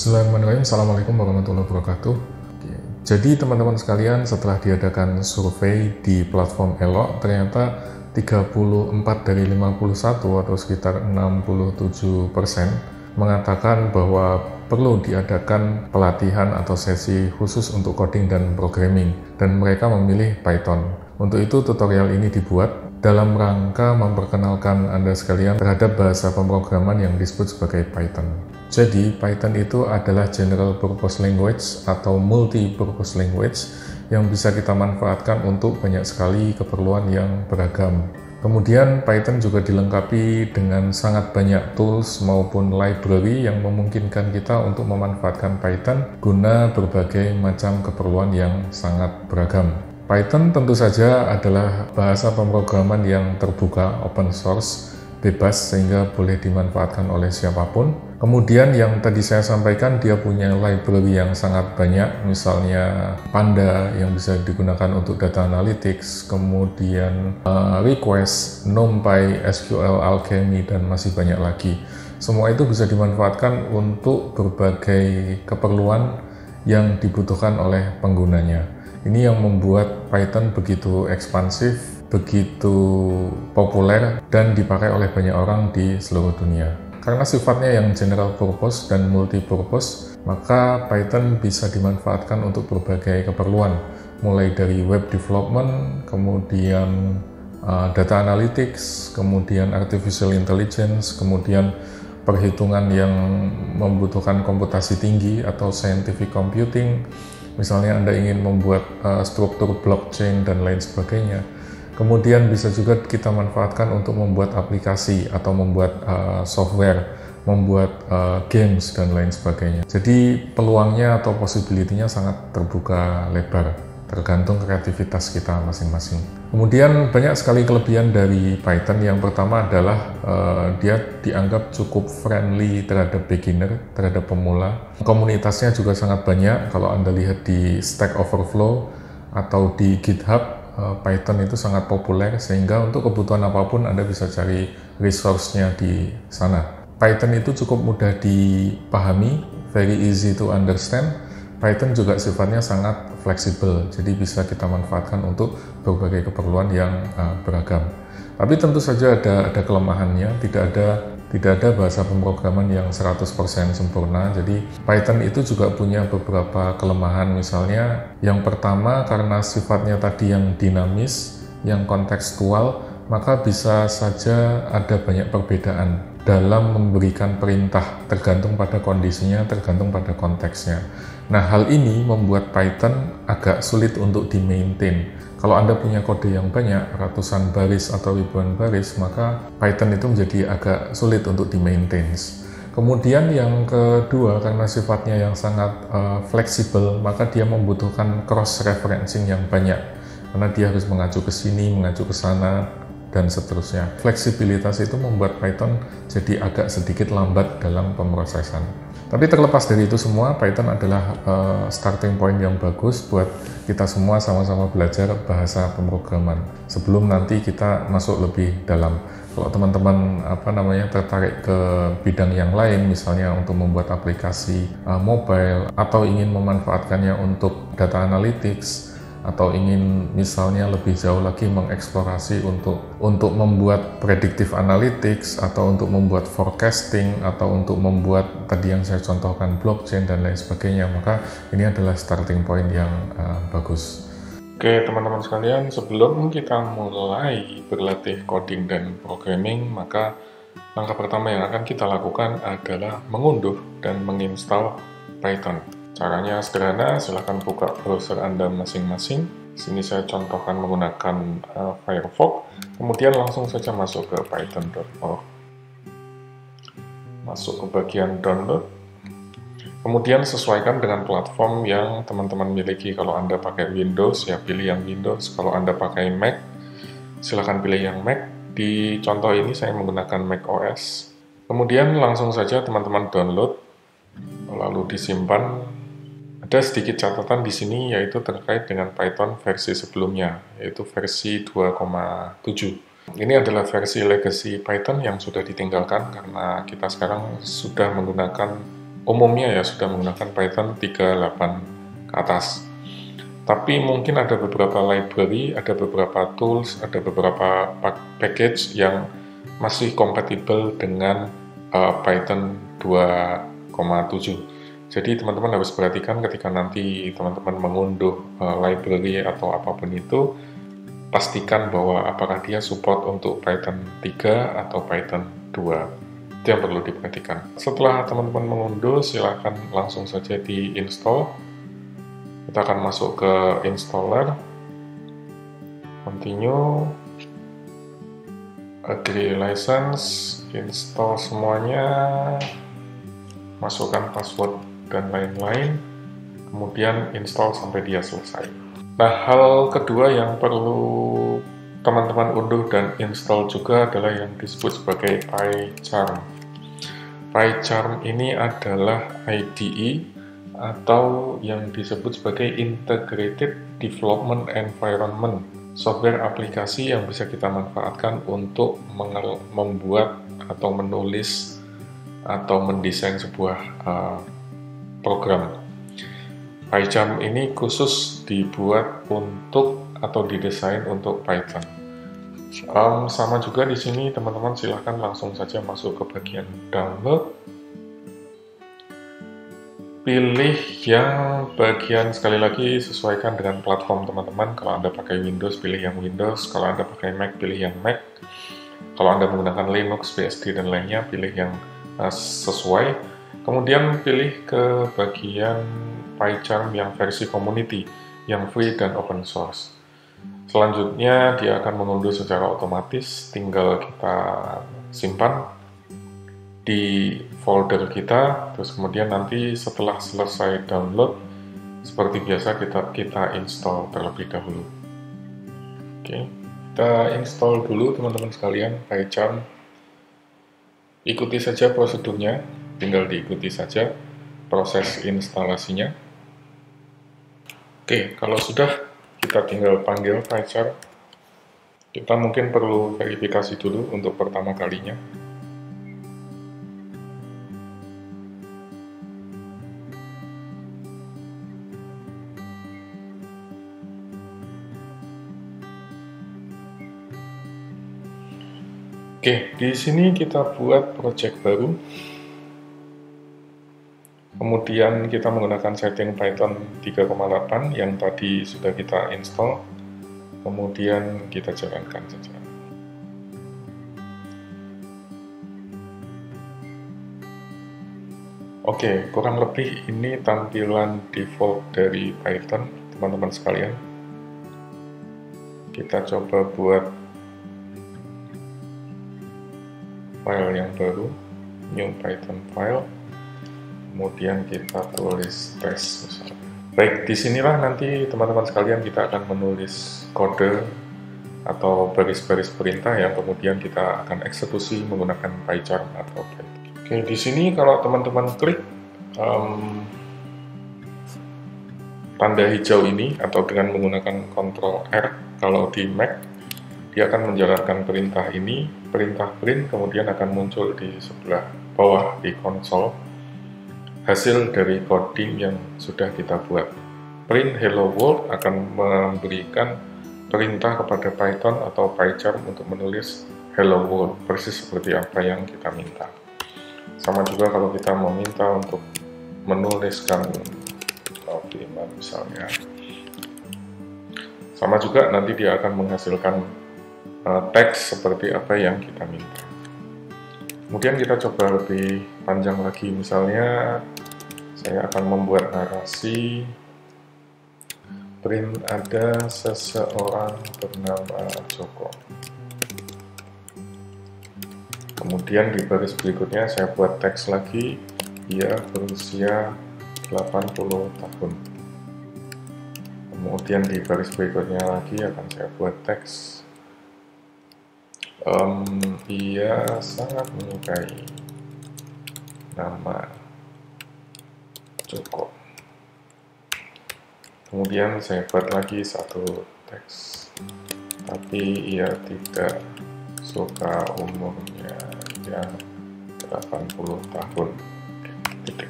Bismillahirrahmanirrahim. Assalamualaikum warahmatullahi wabarakatuh. Jadi teman-teman sekalian, setelah diadakan survei di platform Elok, ternyata 34 dari 51 atau sekitar 67% mengatakan bahwa perlu diadakan pelatihan atau sesi khusus untuk coding dan programming, dan mereka memilih Python. Untuk itu tutorial ini dibuat dalam rangka memperkenalkan Anda sekalian terhadap bahasa pemrograman yang disebut sebagai Python. Jadi, Python itu adalah General Purpose Language atau Multi-Purpose Language yang bisa kita manfaatkan untuk banyak sekali keperluan yang beragam. Kemudian, Python juga dilengkapi dengan sangat banyak tools maupun library yang memungkinkan kita untuk memanfaatkan Python guna berbagai macam keperluan yang sangat beragam. Python tentu saja adalah bahasa pemrograman yang terbuka, open source, bebas, sehingga boleh dimanfaatkan oleh siapapun. Kemudian yang tadi saya sampaikan, dia punya library yang sangat banyak, misalnya Panda yang bisa digunakan untuk data analytics, kemudian Request, NumPy, SQL Alchemy, dan masih banyak lagi. Semua itu bisa dimanfaatkan untuk berbagai keperluan yang dibutuhkan oleh penggunanya. Ini yang membuat Python begitu ekspansif, begitu populer, dan dipakai oleh banyak orang di seluruh dunia. Karena sifatnya yang general purpose dan multi purpose, maka Python bisa dimanfaatkan untuk berbagai keperluan, mulai dari web development, kemudian data analytics, kemudian artificial intelligence, kemudian perhitungan yang membutuhkan komputasi tinggi atau scientific computing. Misalnya Anda ingin membuat struktur blockchain dan lain sebagainya. Kemudian bisa juga kita manfaatkan untuk membuat aplikasi atau membuat software, membuat games dan lain sebagainya. Jadi peluangnya atau possibility-nya sangat terbuka lebar, tergantung kreativitas kita masing-masing. Kemudian banyak sekali kelebihan dari Python. Yang pertama adalah dia dianggap cukup friendly terhadap beginner, terhadap pemula. Komunitasnya juga sangat banyak. Kalau Anda lihat di Stack Overflow atau di GitHub, Python itu sangat populer, sehingga untuk kebutuhan apapun Anda bisa cari resource-nya di sana. Python itu cukup mudah dipahami, very easy to understand. Python juga sifatnya sangat fleksibel, jadi bisa kita manfaatkan untuk berbagai keperluan yang beragam. Tapi tentu saja ada kelemahannya, tidak ada bahasa pemrograman yang 100% sempurna. Jadi Python itu juga punya beberapa kelemahan. Misalnya yang pertama, karena sifatnya tadi yang dinamis, yang kontekstual, maka bisa saja ada banyak perbedaan dalam memberikan perintah, tergantung pada kondisinya, tergantung pada konteksnya. Nah, hal ini membuat Python agak sulit untuk di-maintain. Kalau Anda punya kode yang banyak, ratusan baris atau ribuan baris, maka Python itu menjadi agak sulit untuk di-maintain. Kemudian yang kedua, karena sifatnya yang sangat fleksibel, maka dia membutuhkan cross-referencing yang banyak. Karena dia harus mengacu ke sini, mengacu ke sana, dan seterusnya. Fleksibilitas itu membuat Python jadi agak sedikit lambat dalam pemrosesan. Tapi terlepas dari itu semua, Python adalah starting point yang bagus buat kita semua sama-sama belajar bahasa pemrograman. Sebelum nanti kita masuk lebih dalam. Kalau teman-teman tertarik ke bidang yang lain, misalnya untuk membuat aplikasi mobile, atau ingin memanfaatkannya untuk data analytics, atau ingin misalnya lebih jauh lagi mengeksplorasi untuk membuat predictive analytics, atau untuk membuat forecasting, atau untuk membuat tadi yang saya contohkan blockchain dan lain sebagainya, maka ini adalah starting point yang bagus. Oke teman-teman sekalian, sebelum kita mulai berlatih coding dan programming, maka langkah pertama yang akan kita lakukan adalah mengunduh dan menginstal Python. Caranya sederhana, silahkan buka browser Anda masing-masing. Sini saya contohkan menggunakan Firefox. Kemudian langsung saja masuk ke python.org. Masuk ke bagian download. Kemudian sesuaikan dengan platform yang teman-teman miliki. Kalau Anda pakai Windows, ya pilih yang Windows. Kalau Anda pakai Mac, silahkan pilih yang Mac. Di contoh ini saya menggunakan Mac OS. Kemudian langsung saja teman-teman download, lalu disimpan. Ada sedikit catatan di sini, yaitu terkait dengan Python versi sebelumnya, yaitu versi 2,7. Ini adalah versi legacy Python yang sudah ditinggalkan karena kita sekarang sudah menggunakan umumnya ya sudah menggunakan Python 3.8 ke atas. Tapi mungkin ada beberapa library, ada beberapa tools, ada beberapa package yang masih kompatibel dengan Python 2.7. Jadi teman-teman harus perhatikan ketika nanti teman-teman mengunduh library atau apapun itu, pastikan bahwa apakah dia support untuk Python 3 atau Python 2. Itu yang perlu diperhatikan. Setelah teman-teman mengunduh, silakan langsung saja di-install. Kita akan masuk ke installer, continue, agree license, install semuanya, masukkan password dan lain-lain, kemudian install sampai dia selesai. Nah, hal kedua yang perlu teman-teman unduh dan install juga adalah yang disebut sebagai PyCharm. PyCharm ini adalah IDE atau yang disebut sebagai Integrated Development Environment, software aplikasi yang bisa kita manfaatkan untuk membuat atau menulis atau mendesain sebuah program. PyCharm ini khusus dibuat untuk atau didesain untuk Python. Sama juga di sini teman-teman silahkan langsung saja masuk ke bagian download. Pilih yang bagian, sekali lagi sesuaikan dengan platform teman-teman. Kalau Anda pakai Windows, pilih yang Windows. Kalau Anda pakai Mac, pilih yang Mac. Kalau Anda menggunakan Linux, BSD, dan lainnya, pilih yang sesuai. Kemudian pilih ke bagian PyCharm yang versi community, yang free dan open source. Selanjutnya dia akan mengunduh secara otomatis, tinggal kita simpan di folder kita, terus kemudian nanti setelah selesai download, seperti biasa kita install terlebih dahulu. Oke, kita install dulu teman-teman sekalian PyCharm. Ikuti saja prosedurnya, tinggal diikuti saja proses instalasinya. Oke, kalau sudah, kita tinggal panggil PyCharm. Kita mungkin perlu verifikasi dulu untuk pertama kalinya. Oke, di sini kita buat project baru. Kemudian kita menggunakan setting Python 3.8 yang tadi sudah kita install. Kemudian kita jalankan saja. Oke, kurang lebih ini tampilan default dari Python, teman-teman sekalian. Kita coba buat file yang baru, new Python file. Kemudian kita tulis tes misalnya. Baik, disinilah nanti teman-teman sekalian kita akan menulis kode atau baris-baris perintah yang kemudian kita akan eksekusi menggunakan PyCharm atau Python. Oke, di sini kalau teman-teman klik tanda hijau ini atau dengan menggunakan Ctrl R kalau di Mac, dia akan menjalankan perintah ini, perintah print, kemudian akan muncul di sebelah bawah di konsol hasil dari coding yang sudah kita buat. Print hello world akan memberikan perintah kepada Python atau PyCharm untuk menulis hello world, persis seperti apa yang kita minta. Sama juga kalau kita mau minta untuk menuliskan notiman misalnya. Sama juga nanti dia akan menghasilkan teks seperti apa yang kita minta. Kemudian kita coba lebih panjang lagi, misalnya saya akan membuat narasi print ada seseorang bernama Joko. Kemudian di baris berikutnya saya buat teks lagi, dia berusia 80 tahun. Kemudian di baris berikutnya lagi akan saya buat teks, ia sangat menyukai nama Joko. Kemudian saya buat lagi satu teks, tapi ia tidak suka umurnya yang 80 tahun. Titik.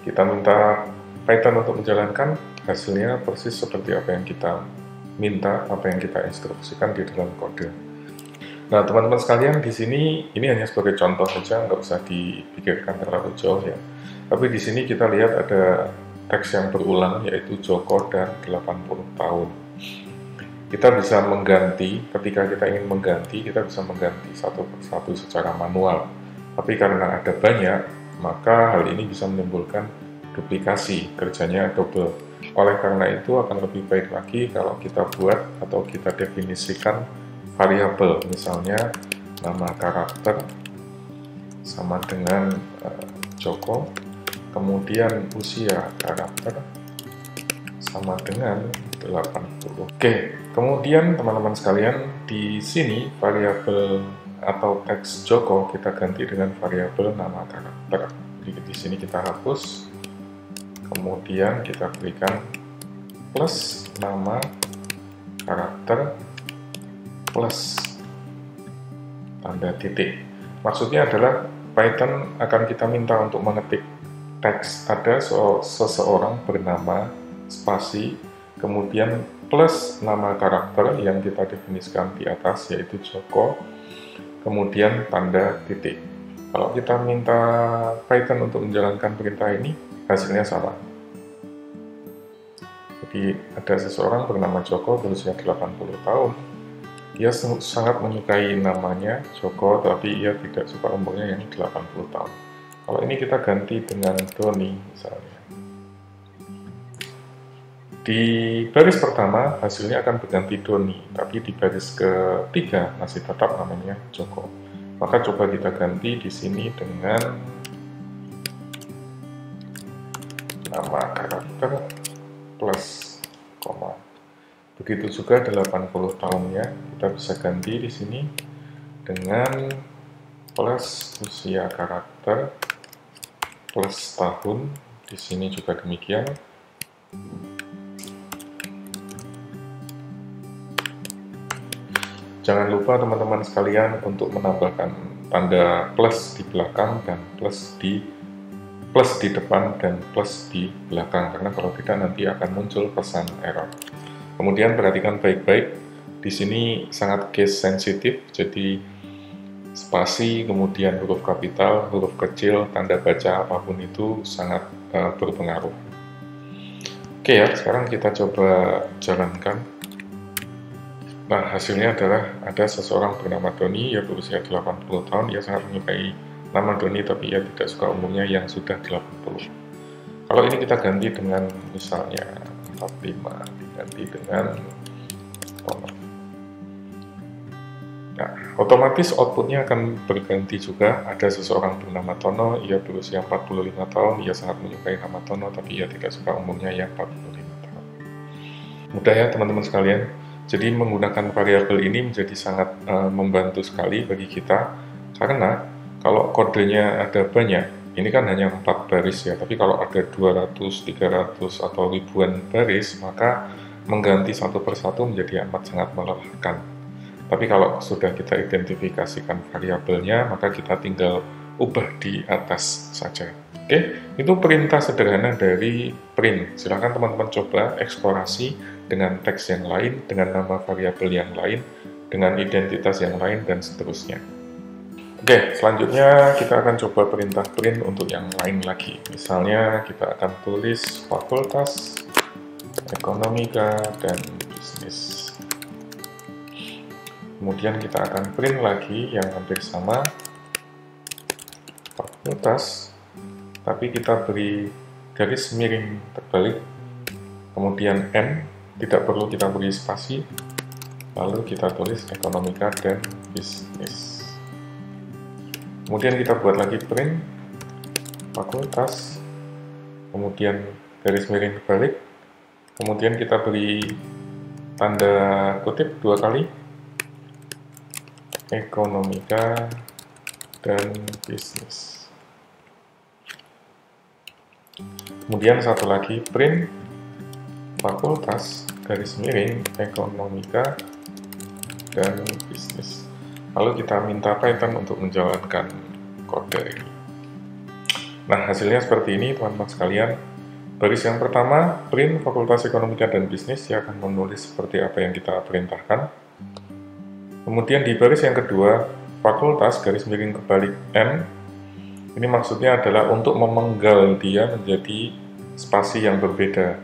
Kita minta Python untuk menjalankan, hasilnya persis seperti apa yang kita minta, apa yang kita instruksikan di dalam kode. Nah, teman-teman sekalian, di sini ini hanya sebagai contoh saja, nggak usah dipikirkan terlalu jauh ya. Tapi di sini kita lihat ada teks yang berulang, yaitu Joko dan 80 tahun. Kita bisa mengganti, ketika kita ingin mengganti, kita bisa mengganti satu persatu secara manual. Tapi karena ada banyak, maka hal ini bisa menimbulkan duplikasi, kerjanya double. Oleh karena itu akan lebih baik lagi kalau kita buat atau kita definisikan variabel, misalnya nama karakter sama dengan Joko, kemudian usia karakter sama dengan 80. Oke, kemudian teman-teman sekalian, di sini variabel atau teks Joko kita ganti dengan variabel nama karakter. Jadi di sini kita hapus, kemudian kita berikan plus nama karakter plus tanda titik. Maksudnya adalah Python akan kita minta untuk mengetik teks ada seseorang bernama spasi, kemudian plus nama karakter yang kita definisikan di atas yaitu Joko, kemudian tanda titik. Kalau kita minta Python untuk menjalankan perintah ini, hasilnya sama. Jadi ada seseorang bernama Joko berusia 80 tahun. Ia sangat menyukai namanya Joko, tapi ia tidak suka umurnya yang 80 tahun. Kalau ini kita ganti dengan Doni misalnya. Di baris pertama hasilnya akan berganti Doni, tapi di baris ketiga masih tetap namanya Joko. Maka coba kita ganti di sini dengan nama karakter plus koma. Begitu juga 80 tahunnya kita bisa ganti di sini dengan plus usia karakter plus tahun. Di sini juga demikian. Jangan lupa teman-teman sekalian untuk menambahkan tanda plus di belakang dan plus di depan dan plus di belakang, karena kalau tidak nanti akan muncul pesan error. Kemudian perhatikan baik-baik, di sini sangat case sensitif, jadi spasi, kemudian huruf kapital, huruf kecil, tanda baca apapun itu sangat berpengaruh. Oke ya, sekarang kita coba jalankan. Nah, hasilnya adalah ada seseorang bernama Doni, ia berusia 80 tahun, ia sangat menyukai nama Doni, tapi ia tidak suka umurnya yang sudah 80. Kalau ini kita ganti dengan misalnya 45, diganti dengan Tono. Nah, otomatis outputnya akan berganti juga. Ada seseorang bernama Tono, ia berusia 45 tahun, ia sangat menyukai nama Tono, tapi ia tidak suka umurnya yang 45 tahun. Mudah ya teman-teman sekalian. Jadi menggunakan variabel ini menjadi sangat membantu sekali bagi kita, karena kalau kodenya ada banyak, ini kan hanya 4 baris ya, tapi kalau ada 200, 300, atau ribuan baris, maka mengganti satu persatu menjadi amat sangat melelahkan. Tapi kalau sudah kita identifikasikan variabelnya, maka kita tinggal ubah di atas saja. Oke, itu perintah sederhana dari print. Silahkan teman-teman coba eksplorasi dengan teks yang lain, dengan nama variabel yang lain, dengan identitas yang lain, dan seterusnya. Oke, selanjutnya kita akan coba perintah print untuk yang lain lagi. Misalnya kita akan tulis fakultas, ekonomika, dan bisnis. Kemudian kita akan print lagi yang hampir sama, fakultas, tapi kita beri garis miring terbalik, kemudian N, tidak perlu kita beri spasi, lalu kita tulis ekonomika dan bisnis. Kemudian kita buat lagi print fakultas, kemudian garis miring terbalik, kemudian kita beri tanda kutip 2 kali, ekonomika dan bisnis. Kemudian satu lagi print fakultas, garis miring, ekonomika dan bisnis. Lalu kita minta Python untuk menjalankan kode ini. Nah, hasilnya seperti ini teman-teman sekalian. Baris yang pertama, print Fakultas Ekonomika dan Bisnis, dia akan menulis seperti apa yang kita perintahkan. Kemudian di baris yang kedua, fakultas garis miring kebalik M, ini maksudnya adalah untuk memenggal dia menjadi spasi yang berbeda.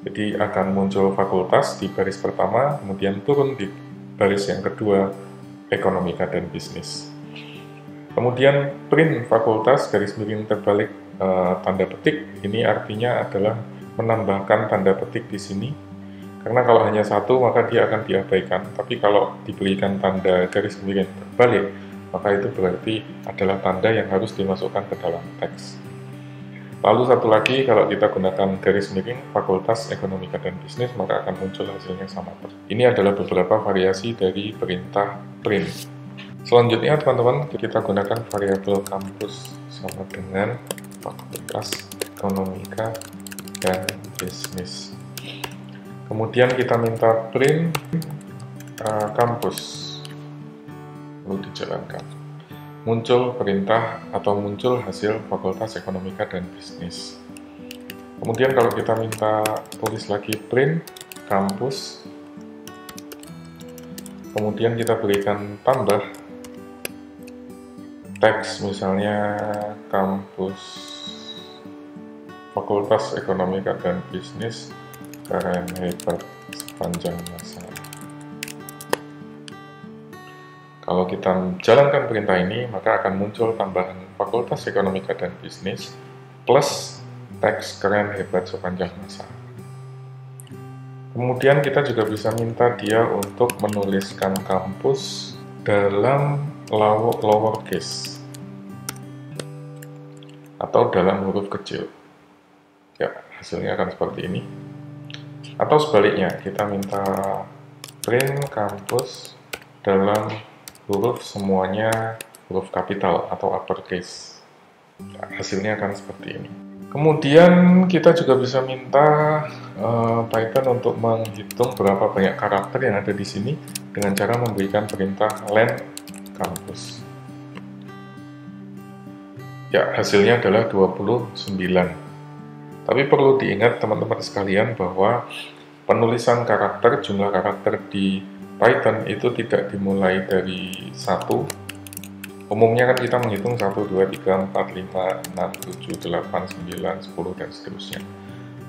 Jadi akan muncul fakultas di baris pertama, kemudian turun di baris yang kedua, Ekonomika dan Bisnis. Kemudian print fakultas garis miring terbalik tanda petik, ini artinya adalah menambahkan tanda petik di sini. Karena kalau hanya satu maka dia akan diabaikan, tapi kalau diberikan tanda garis miring terbalik, maka itu berarti adalah tanda yang harus dimasukkan ke dalam teks. Lalu satu lagi, kalau kita gunakan garis miring Fakultas Ekonomika dan Bisnis, maka akan muncul hasilnya sama. Ini adalah beberapa variasi dari perintah print. Selanjutnya teman-teman, kita gunakan variabel kampus sama dengan Fakultas Ekonomika dan Bisnis. Kemudian kita minta print kampus, lalu dijalankan. Muncul perintah atau muncul hasil Fakultas Ekonomika dan Bisnis. Kemudian kalau kita minta tulis lagi print kampus, kemudian kita berikan tambah teks, misalnya kampus Fakultas Ekonomika dan Bisnis keren hebat sepanjang masa. Kalau kita jalankan perintah ini, maka akan muncul tambahan Fakultas Ekonomika dan Bisnis plus teks keren hebat sepanjang masa. Kemudian kita juga bisa minta dia untuk menuliskan kampus dalam lowercase atau dalam huruf kecil. Ya, hasilnya akan seperti ini. Atau sebaliknya, kita minta print kampus dalam huruf semuanya huruf kapital atau uppercase. Nah, hasilnya akan seperti ini. Kemudian kita juga bisa minta Python untuk menghitung berapa banyak karakter yang ada di sini dengan cara memberikan perintah len kampus. Ya, hasilnya adalah 29. Tapi perlu diingat teman-teman sekalian bahwa penulisan karakter, jumlah karakter di Python itu tidak dimulai dari 1. Umumnya kan kita menghitung 1, 2, 3, 4, 5, 6, 7, 8, 9, 10, dan seterusnya.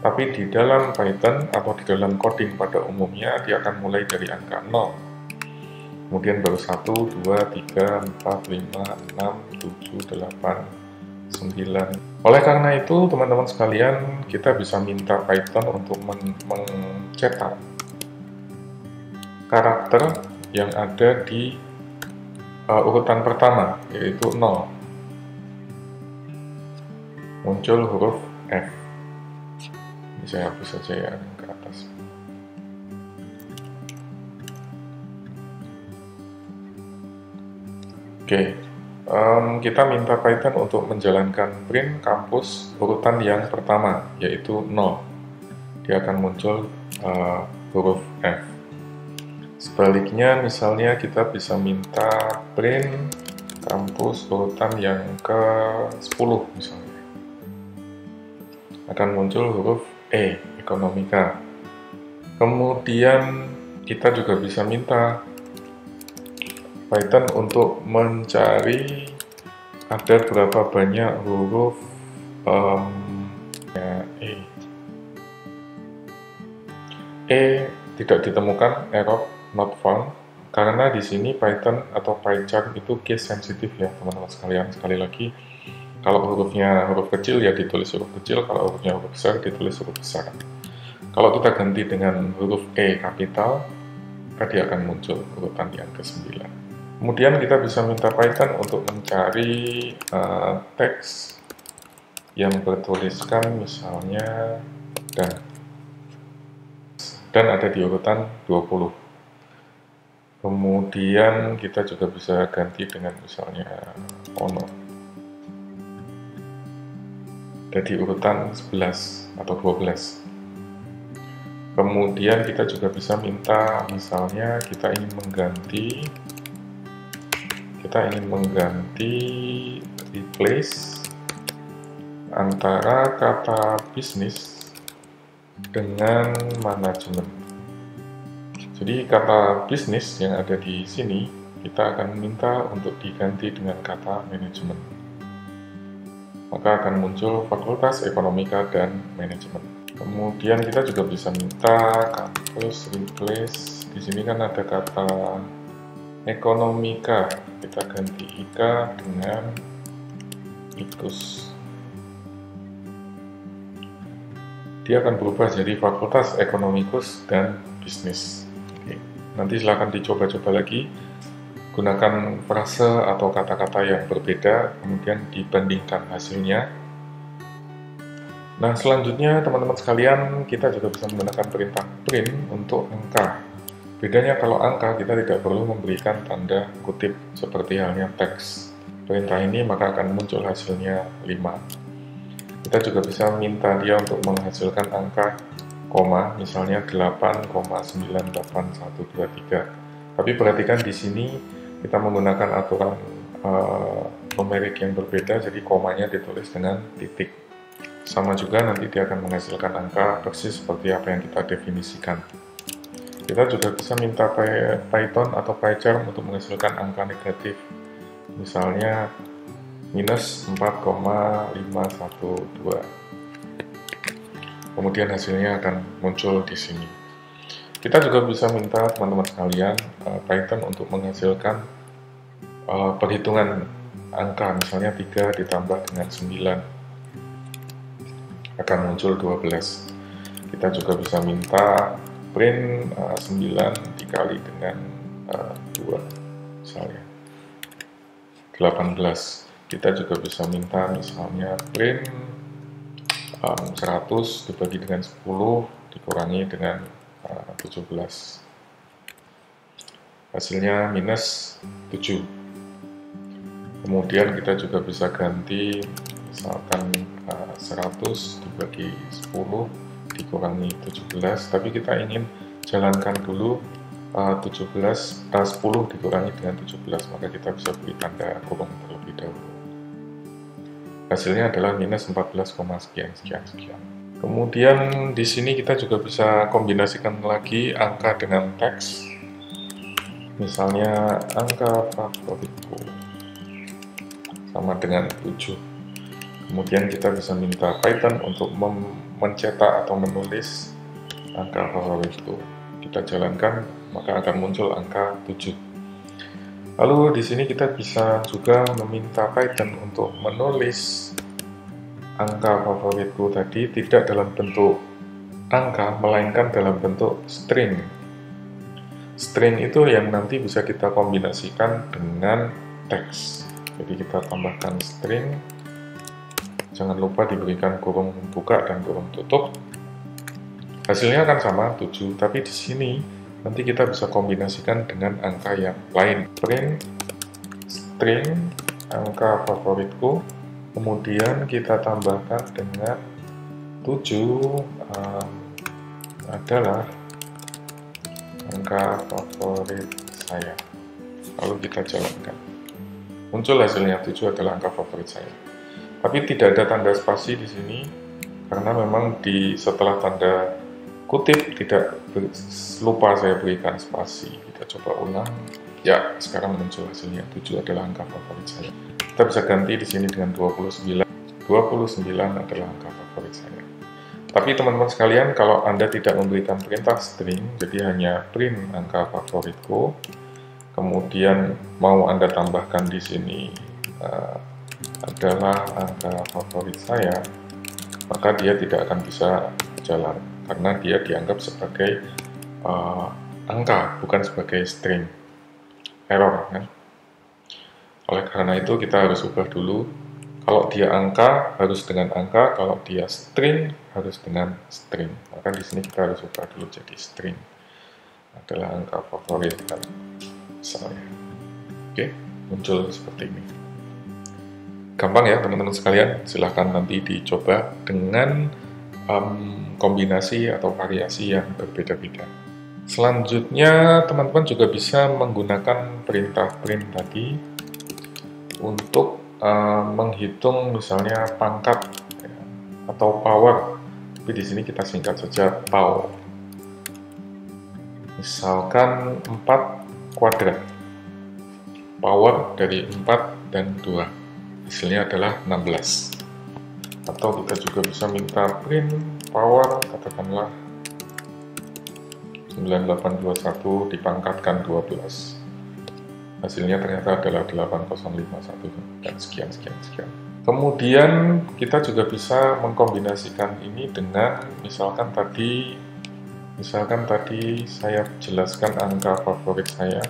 Tapi di dalam Python atau di dalam coding pada umumnya dia akan mulai dari angka 0. Kemudian baru 1, 2, 3, 4, 5, 6, 7, 8, 9. Oleh karena itu, teman-teman sekalian, kita bisa minta Python untuk mencetak karakter yang ada di urutan pertama, yaitu 0. Muncul huruf F. Ini saya hapus saja ya, ke atas. Oke. Kita minta Python untuk menjalankan print kampus urutan yang pertama, yaitu 0. Dia akan muncul huruf F. Sebaliknya, misalnya kita bisa minta print kampus urutan yang ke-10 misalnya. Akan muncul huruf E, Ekonomika. Kemudian kita juga bisa minta Python untuk mencari ada berapa banyak huruf E. E tidak ditemukan, error not found, karena di sini Python atau PyCharm itu case sensitif ya teman-teman sekalian. Sekali lagi, kalau hurufnya huruf kecil ya ditulis huruf kecil, kalau hurufnya huruf besar ditulis huruf besar. Kalau kita ganti dengan huruf E kapital, maka dia akan muncul urutan yang ke-9. Kemudian kita bisa minta Python untuk mencari teks yang bertuliskan misalnya dan ada di urutan 20. Kemudian kita juga bisa ganti dengan misalnya ono. Ada di urutan 11 atau 12. Kemudian kita juga bisa minta misalnya kita ingin mengganti replace antara kata bisnis dengan manajemen. Jadi kata bisnis yang ada di sini kita akan minta untuk diganti dengan kata manajemen. Maka akan muncul Fakultas Ekonomika dan Manajemen. Kemudian kita juga bisa minta kampus replace. Di sini kan ada kata ekonomika, kita ganti ika dengan ikus. Dia akan berubah jadi Fakultas Ekonomikus dan Bisnis. Oke. Nanti silahkan dicoba-coba lagi, gunakan frase atau kata-kata yang berbeda, kemudian dibandingkan hasilnya. Nah, selanjutnya teman-teman sekalian, kita juga bisa menggunakan perintah print untuk angka. Bedanya kalau angka, kita tidak perlu memberikan tanda kutip seperti halnya teks. Perintah ini maka akan muncul hasilnya 5. Kita juga bisa minta dia untuk menghasilkan angka koma, misalnya 8,98123. Tapi perhatikan di sini kita menggunakan aturan numerik yang berbeda, jadi komanya ditulis dengan titik. Sama juga nanti dia akan menghasilkan angka persis seperti apa yang kita definisikan. Kita juga bisa minta Python atau PyCharm untuk menghasilkan angka negatif. Misalnya minus 4,512. Kemudian hasilnya akan muncul di sini. Kita juga bisa minta teman-teman sekalian Python untuk menghasilkan perhitungan angka, misalnya 3 ditambah dengan 9 akan muncul 12. Kita juga bisa minta print 9 dikali dengan 2 misalnya 18. Kita juga bisa minta misalnya print 100 dibagi dengan 10 dikurangi dengan 17. Hasilnya minus 7. Kemudian kita juga bisa ganti misalkan 100 dibagi 10 dikurangi 17, tapi kita ingin jalankan dulu 10 dikurangi dengan 17, maka kita bisa beri tanda kurung terlebih dahulu. Hasilnya adalah minus 14, sekian. Kemudian di sini kita juga bisa kombinasikan lagi angka dengan teks. Misalnya angka favoritku sama dengan 7. Kemudian kita bisa minta Python untuk mencetak atau menulis angka favoritku. Kita jalankan, maka akan muncul angka 7. Lalu di sini kita bisa juga meminta Python untuk menulis angka favoritku tadi tidak dalam bentuk angka, melainkan dalam bentuk string. String itu yang nanti bisa kita kombinasikan dengan teks. Jadi kita tambahkan string. Jangan lupa diberikan kurung buka dan kurung tutup. Hasilnya akan sama 7, tapi di sini nanti kita bisa kombinasikan dengan angka yang lain. Print string angka favoritku, kemudian kita tambahkan dengan 7 adalah angka favorit saya. Lalu kita jalankan. Muncul hasilnya 7 adalah angka favorit saya. Tapi tidak ada tanda spasi di sini karena memang setelah tanda kutip tidak lupa saya berikan spasi. Kita coba ulang. Ya, sekarang muncul hasilnya 7 adalah angka favorit saya. Kita bisa ganti di sini dengan 29. 29 adalah angka favorit saya. Tapi teman-teman sekalian, kalau Anda tidak memberikan perintah string, jadi hanya print angka favoritku, kemudian mau Anda tambahkan di sini adalah angka favorit saya, maka dia tidak akan bisa jalan karena dia dianggap sebagai angka, bukan sebagai string. Error kan? Oleh karena itu kita harus ubah dulu. Kalau dia angka harus dengan angka, kalau dia string harus dengan string. Maka di sini kita harus ubah dulu jadi string adalah angka favorit kan, misalnya. Oke, muncul seperti ini. Gampang ya teman-teman sekalian, silahkan nanti dicoba dengan kombinasi atau variasi yang berbeda-beda. Selanjutnya teman-teman juga bisa menggunakan perintah print tadi untuk menghitung misalnya pangkat atau power, tapi di sini kita singkat saja POW. Misalkan 4 kuadrat, power dari 4 dan 2, hasilnya adalah 16. Atau kita juga bisa minta print power, katakanlah 9821 dipangkatkan 12. Hasilnya ternyata adalah 8051 dan sekian. Kemudian kita juga bisa mengkombinasikan ini dengan misalkan tadi saya jelaskan angka favorit saya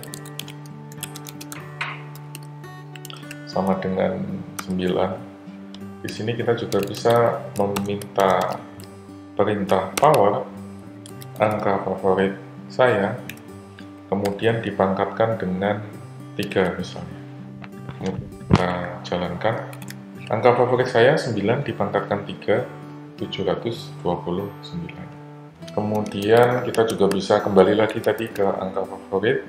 sama dengan 9. Di sini kita juga bisa meminta perintah power angka favorit saya, kemudian dipangkatkan dengan 3 misalnya. Kita jalankan. Angka favorit saya 9 dipangkatkan 3, 729. Kemudian kita juga bisa kembali lagi tadi ke angka favorit,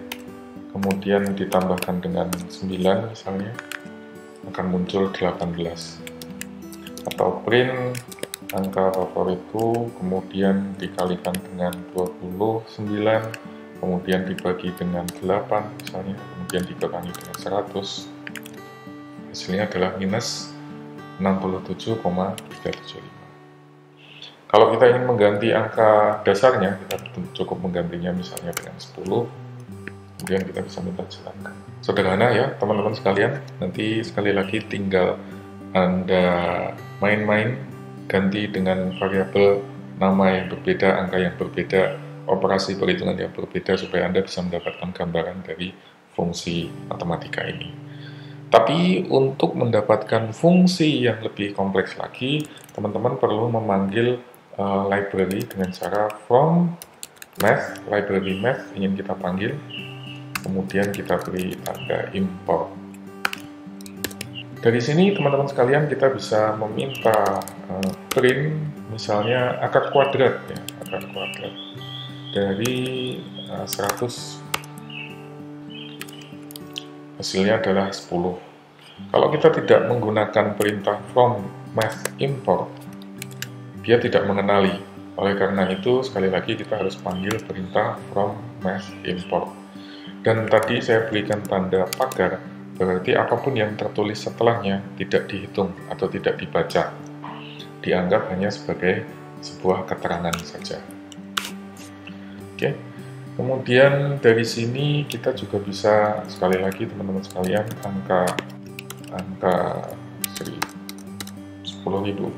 kemudian ditambahkan dengan 9 misalnya, akan muncul 18. Atau print angka favoritku, kemudian dikalikan dengan 29, kemudian dibagi dengan 8 misalnya, kemudian dikurangi dengan 100, hasilnya adalah minus 67,375. Kalau kita ingin mengganti angka dasarnya, kita cukup menggantinya misalnya dengan 10, kemudian kita bisa minta jalankan. Sederhana ya teman-teman sekalian, nanti sekali lagi tinggal Anda main-main, ganti dengan variabel nama yang berbeda, angka yang berbeda, operasi perhitungan yang berbeda, supaya Anda bisa mendapatkan gambaran dari fungsi matematika ini. Tapi untuk mendapatkan fungsi yang lebih kompleks lagi, teman-teman perlu memanggil library dengan cara from math, library math ingin kita panggil, kemudian kita beri tanda import. Dari sini teman-teman sekalian kita bisa meminta print misalnya akar kuadrat ya, akar kuadrat dari 100, hasilnya adalah 10. Kalau kita tidak menggunakan perintah from math import, dia tidak mengenali. Oleh karena itu, sekali lagi kita harus panggil perintah from math import. Dan tadi saya berikan tanda pagar, berarti apapun yang tertulis setelahnya tidak dihitung atau tidak dibaca. Dianggap hanya sebagai sebuah keterangan saja. Oke. Kemudian dari sini kita juga bisa, sekali lagi teman-teman sekalian, angka 10.000.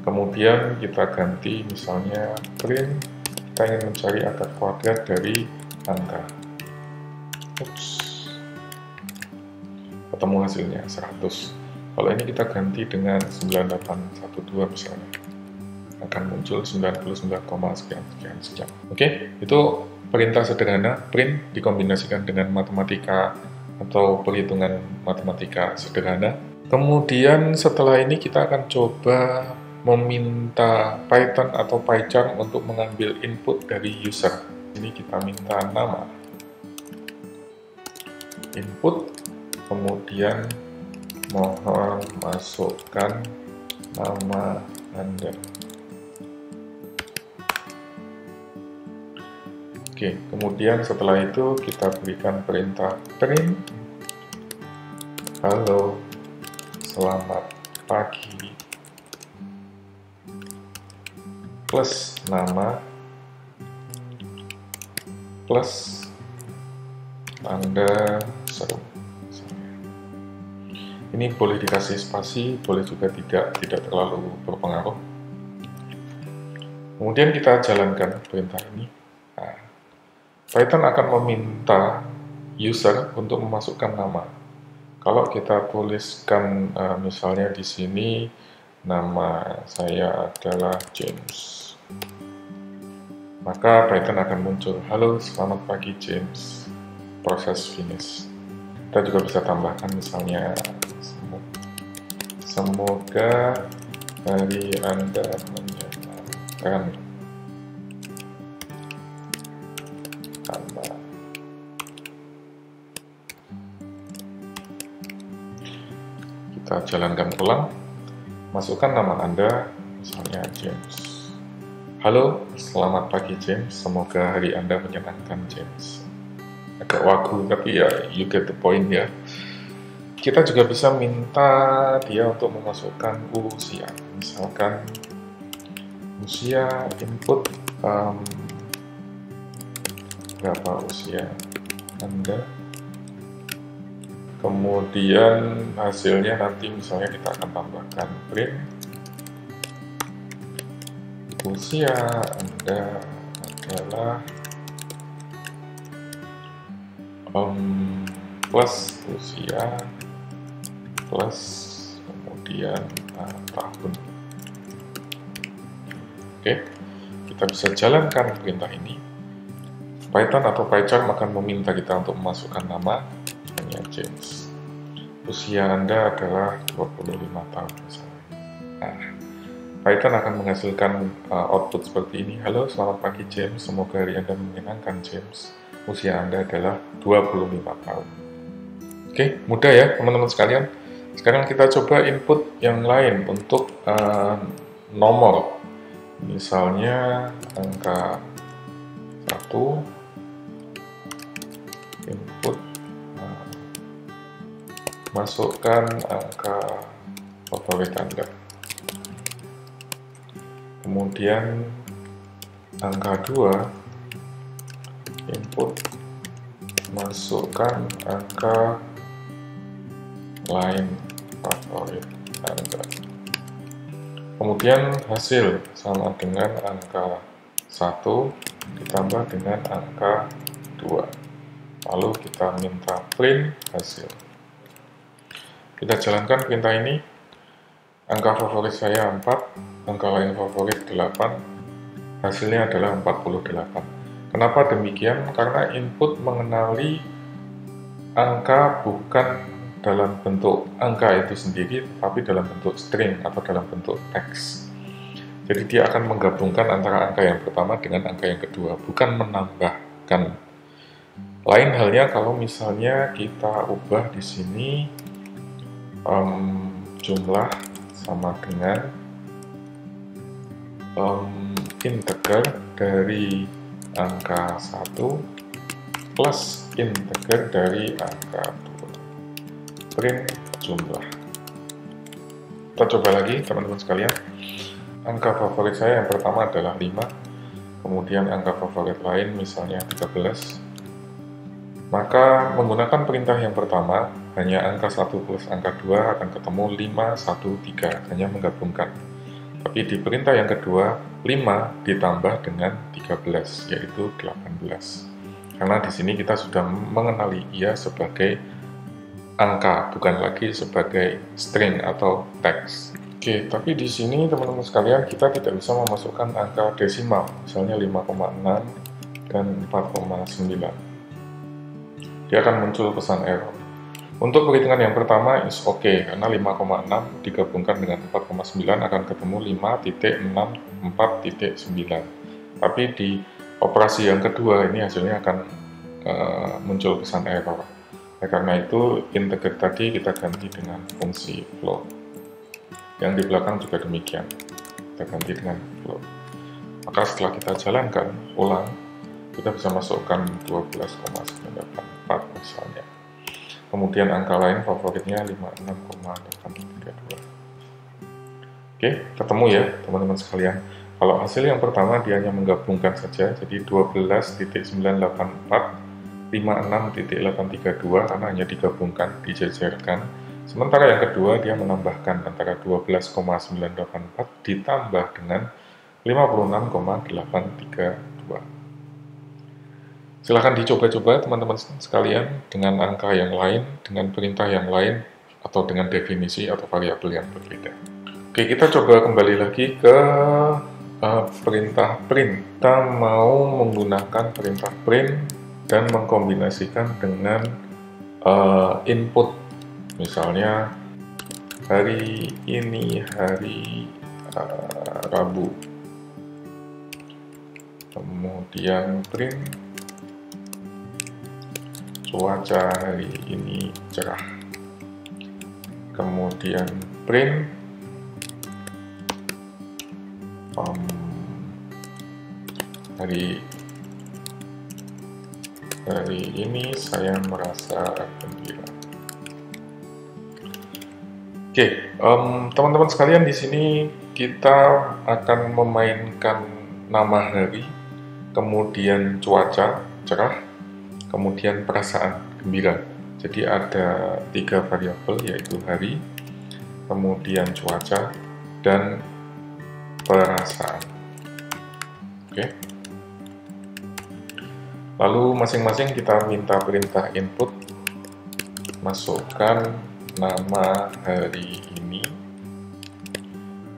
Kemudian kita ganti misalnya print, kita ingin mencari akar kuadrat dari angka. Ketemu hasilnya 100. Kalau ini kita ganti dengan 9812 misalnya, akan muncul 99, sekian. Oke, itu perintah sederhana, print dikombinasikan dengan matematika atau perhitungan matematika sederhana. Kemudian setelah ini kita akan coba meminta Python atau PyCharm untuk mengambil input dari user. Ini kita minta nama input, kemudian mohon masukkan nama Anda. Oke, kemudian setelah itu kita berikan perintah print halo, selamat pagi, plus nama, plus tanda seru. Ini boleh dikasih spasi, boleh juga tidak terlalu berpengaruh. Kemudian kita jalankan perintah ini. Nah, Python akan meminta user untuk memasukkan nama. Kalau kita tuliskan misalnya di sini nama saya adalah James, maka Python akan muncul, halo selamat pagi James, proses finish. Kita juga bisa tambahkan misalnya semoga hari Anda menyenangkan. Tambah. Kita jalankan ulang. Masukkan nama Anda, misalnya James. Halo, selamat pagi James, semoga hari Anda menyenangkan James. Agak wagu, tapi ya you get the point ya. Kita juga bisa minta dia untuk memasukkan usia, misalkan usia input berapa usia Anda, kemudian hasilnya nanti misalnya kita akan tambahkan print usia Anda adalah plus usia plus kemudian tahun. Oke, kita bisa jalankan perintah ini. Python atau PyCharm akan meminta kita untuk memasukkan nama, hanya James. Usia Anda adalah 25 tahun misalnya. Nah, Python akan menghasilkan output seperti ini. Halo, selamat pagi James, semoga hari Anda menyenangkan James. Usia Anda adalah 25 tahun. Oke, mudah ya teman-teman sekalian. Sekarang kita coba input yang lain untuk nomor. Misalnya angka 1, input, masukkan angka favorit Anda. Kemudian angka 2, input, masukkan angka lain favorit Anda. Kemudian hasil sama dengan angka 1 ditambah dengan angka 2. Lalu kita minta print hasil. Kita jalankan perintah ini. Angka favorit saya 4, angka lain favorit 8, hasilnya adalah 48. Kenapa demikian? Karena input mengenali angka bukan dalam bentuk angka itu sendiri, tapi dalam bentuk string atau dalam bentuk teks. Jadi dia akan menggabungkan antara angka yang pertama dengan angka yang kedua, bukan menambahkan. Lain halnya kalau misalnya kita ubah di sini jumlah sama dengan integer dari angka 1 plus integer dari angka 2. Print jumlah. Kita coba lagi teman-teman sekalian. Angka favorit saya yang pertama adalah 5, kemudian angka favorit lain misalnya 13. Maka menggunakan perintah yang pertama, hanya angka 1 plus angka 2 akan ketemu 5, 1, 3, hanya menggabungkan. Tapi di perintah yang kedua, 5 ditambah dengan 13, yaitu 18. Karena di sini kita sudah mengenali ia sebagai angka, bukan lagi sebagai string atau teks. Oke, tapi di sini teman-teman sekalian kita tidak bisa memasukkan angka desimal, misalnya 5,6 dan 4,9. Dia akan muncul pesan error. Untuk perhitungan yang pertama is oke, karena 5,6 digabungkan dengan 4,9 akan ketemu 5.64.9. Tapi di operasi yang kedua ini hasilnya akan muncul pesan error. Karena itu integer tadi kita ganti dengan fungsi float. Yang di belakang juga demikian, kita ganti dengan float. Maka setelah kita jalankan ulang, kita bisa masukkan 12,984 misalnya. Kemudian angka lain favoritnya 56,832. Oke, ketemu ya teman-teman sekalian. Kalau hasil yang pertama dia hanya menggabungkan saja, jadi 12.984 56.832 karena hanya digabungkan, dijajarkan. Sementara yang kedua dia menambahkan antara 12,984 ditambah dengan 56,832. Silahkan dicoba-coba teman-teman sekalian dengan angka yang lain, dengan perintah yang lain, atau dengan definisi atau variabel yang berbeda. Oke, kita coba kembali lagi ke perintah print. Kita mau menggunakan perintah print dan mengkombinasikan dengan input. Misalnya, hari ini hari Rabu. Kemudian print cuaca hari ini cerah. Kemudian print hari ini saya merasa gembira. Oke, teman-teman sekalian, di sini kita akan memainkan nama hari, kemudian cuaca cerah, kemudian perasaan gembira. Jadi ada 3 variabel, yaitu hari, kemudian cuaca, dan perasaan. Oke. Lalu masing-masing kita minta perintah input, masukkan nama hari ini,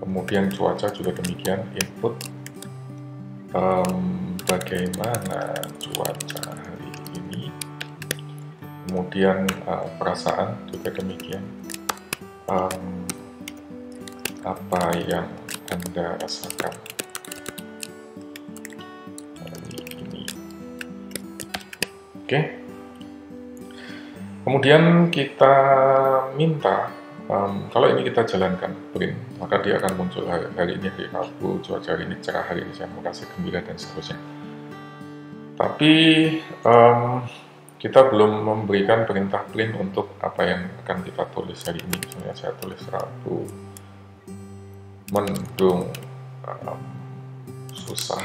kemudian cuaca juga demikian, input bagaimana cuaca hari ini, kemudian perasaan juga demikian, apa yang Anda rasakan hari ini. Oke. Kemudian kita minta, kalau ini kita jalankan print, maka dia akan muncul hari ini hari Rabu, cuaca hari ini cerah, hari ini saya merasa gembira, dan seterusnya. Tapi kita belum memberikan perintah print untuk apa yang akan kita tulis hari ini. Misalnya saya tulis Rabu, mendung, susah.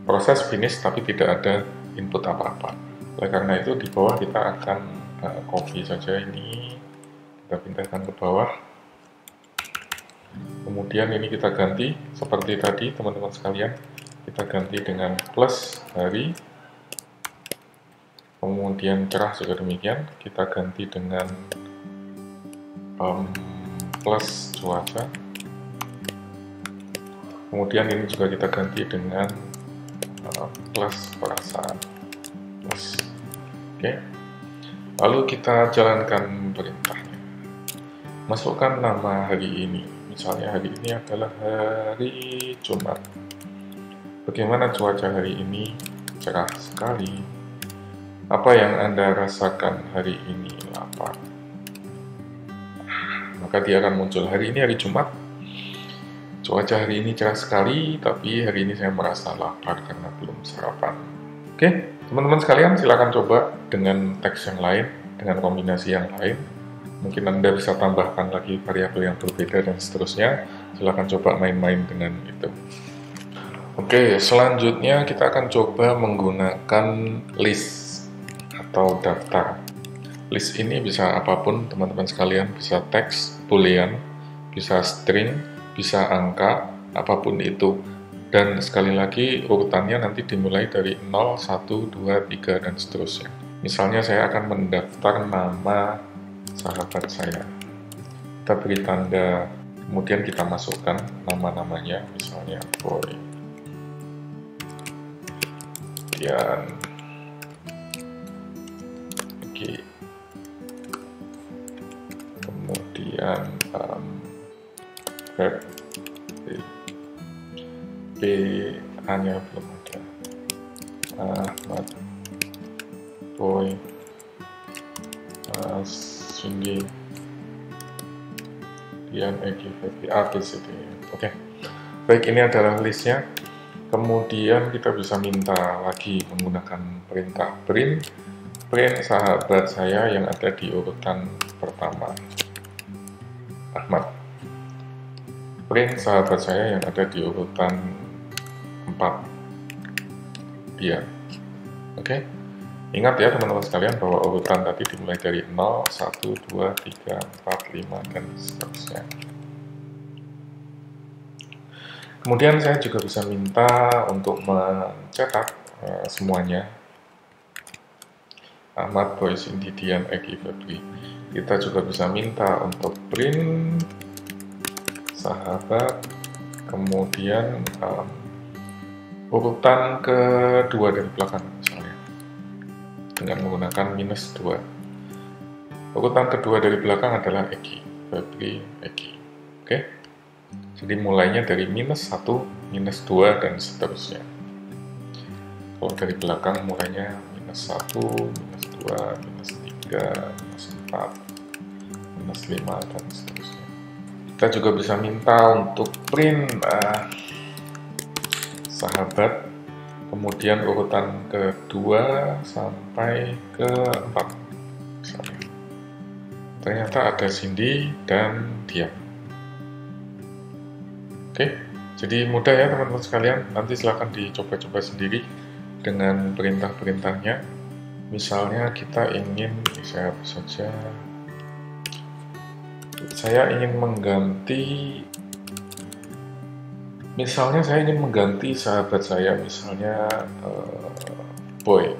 Proses finish tapi tidak ada input apa-apa. Oleh karena itu di bawah kita akan copy saja ini, kita pindahkan ke bawah. Kemudian ini kita ganti seperti tadi teman-teman sekalian, kita ganti dengan plus hari, kemudian cerah juga demikian, kita ganti dengan plus cuaca, kemudian ini juga kita ganti dengan plus perasaan, plus. Oke. Lalu kita jalankan perintahnya, masukkan nama hari ini, misalnya hari ini adalah hari Jumat. Bagaimana cuaca hari ini? Cerah sekali. Apa yang Anda rasakan hari ini? Lapar. Maka dia akan muncul, hari ini hari Jumat, cuaca hari ini cerah sekali, tapi hari ini saya merasa lapar karena belum sarapan. Oke, teman-teman sekalian, silakan coba dengan teks yang lain, dengan kombinasi yang lain. Mungkin Anda bisa tambahkan lagi variabel yang berbeda dan seterusnya. Silakan coba main-main dengan itu. Oke, selanjutnya kita akan coba menggunakan list atau daftar. List ini bisa apapun teman-teman sekalian, bisa teks, boolean, bisa string, bisa angka, apapun itu. Dan sekali lagi urutannya nanti dimulai dari 0, 1, 2, 3, dan seterusnya. Misalnya saya akan mendaftar nama sahabat saya. Kita beri tanda, kemudian kita masukkan nama-namanya, misalnya Boy. Kemudian G. Kemudian Feb. B-nya belum ada. Ahmad, Boy, Cindy, Dian, Egi, Febi, ABCD. Oke, baik, ini adalah listnya. Kemudian kita bisa minta lagi menggunakan perintah print sahabat saya yang ada di urutan pertama, Ahmad. Print sahabat saya yang ada di urutan 4, Dian. Oke. Ingat ya teman-teman sekalian bahwa urutan tadi dimulai dari 0, 1, 2, 3, 4, 5, dan seterusnya. Kemudian saya juga bisa minta untuk mencetak semuanya. Ahmad, Boy, Cindy, Dian, Egi, Febri. Kita juga bisa minta untuk print sahabat, kemudian urutan kedua dari belakang misalnya, dengan menggunakan -2. Urutan kedua dari belakang adalah Egi, Febri, Egi. Oke? Jadi mulainya dari -1, -2, dan seterusnya. Kalau dari belakang mulainya -1, -2, -3, -4, -5, dan seterusnya. Kita juga bisa minta untuk print sahabat, kemudian urutan kedua sampai keempat. Ternyata ada Cindy dan Dian. Oke, jadi mudah ya teman-teman sekalian. Nanti silahkan dicoba-coba sendiri dengan perintah-perintahnya. Misalnya kita ingin, saya ingin mengganti, misalnya saya ingin mengganti sahabat saya, misalnya Boy.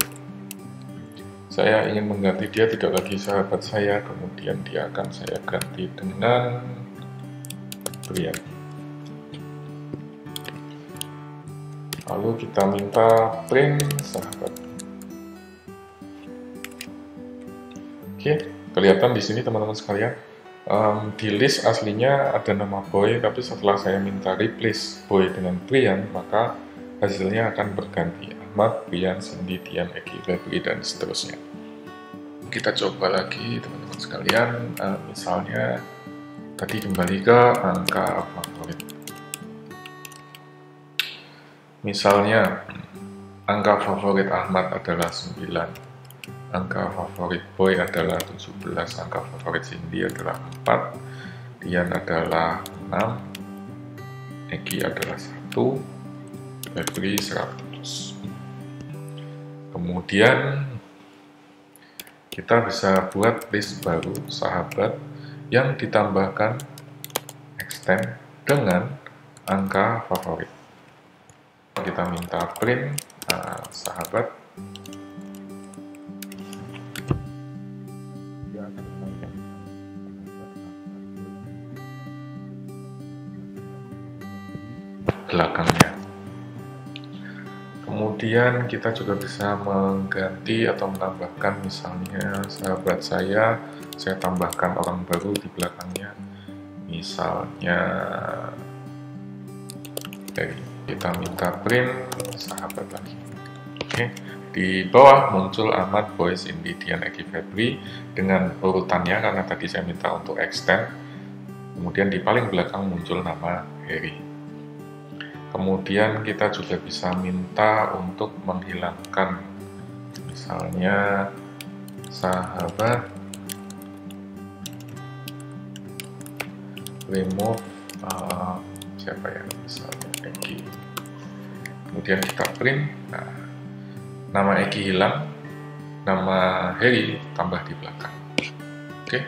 Saya ingin mengganti dia tidak lagi sahabat saya, kemudian dia akan saya ganti dengan Brian. Lalu kita minta print sahabat. Oke, kelihatan di sini teman-teman sekalian. Di list aslinya ada nama Boy, tapi setelah saya minta replace Boy dengan Brian, maka hasilnya akan berganti. Ahmad, Brian, Cindy, Dian, Eki, Febri, dan seterusnya. Kita coba lagi teman-teman sekalian, misalnya tadi kembali ke angka favorit. Misalnya angka favorit Ahmad adalah 9, angka favorit Boy adalah 17, angka favorit Cindy adalah 4, Dian adalah 6, Eki adalah 1, Febri 100. Kemudian kita bisa buat list baru sahabat yang ditambahkan extend dengan angka favorit. Kita minta print sahabat. Belakangnya. Kemudian kita juga bisa mengganti atau menambahkan, misalnya sahabat saya tambahkan orang baru di belakangnya, misalnya kita minta print sahabat lagi. Oke, di bawah muncul Ahmad, Boy, Cindy, Dian, Eki, Febri dengan urutannya karena tadi saya minta untuk extend. Kemudian di paling belakang muncul nama Harry. Kemudian kita juga bisa minta untuk menghilangkan, misalnya sahabat remove siapa ya, misalnya Eki. Kemudian kita print, nama Eki hilang, nama Harry tambah di belakang. Oke.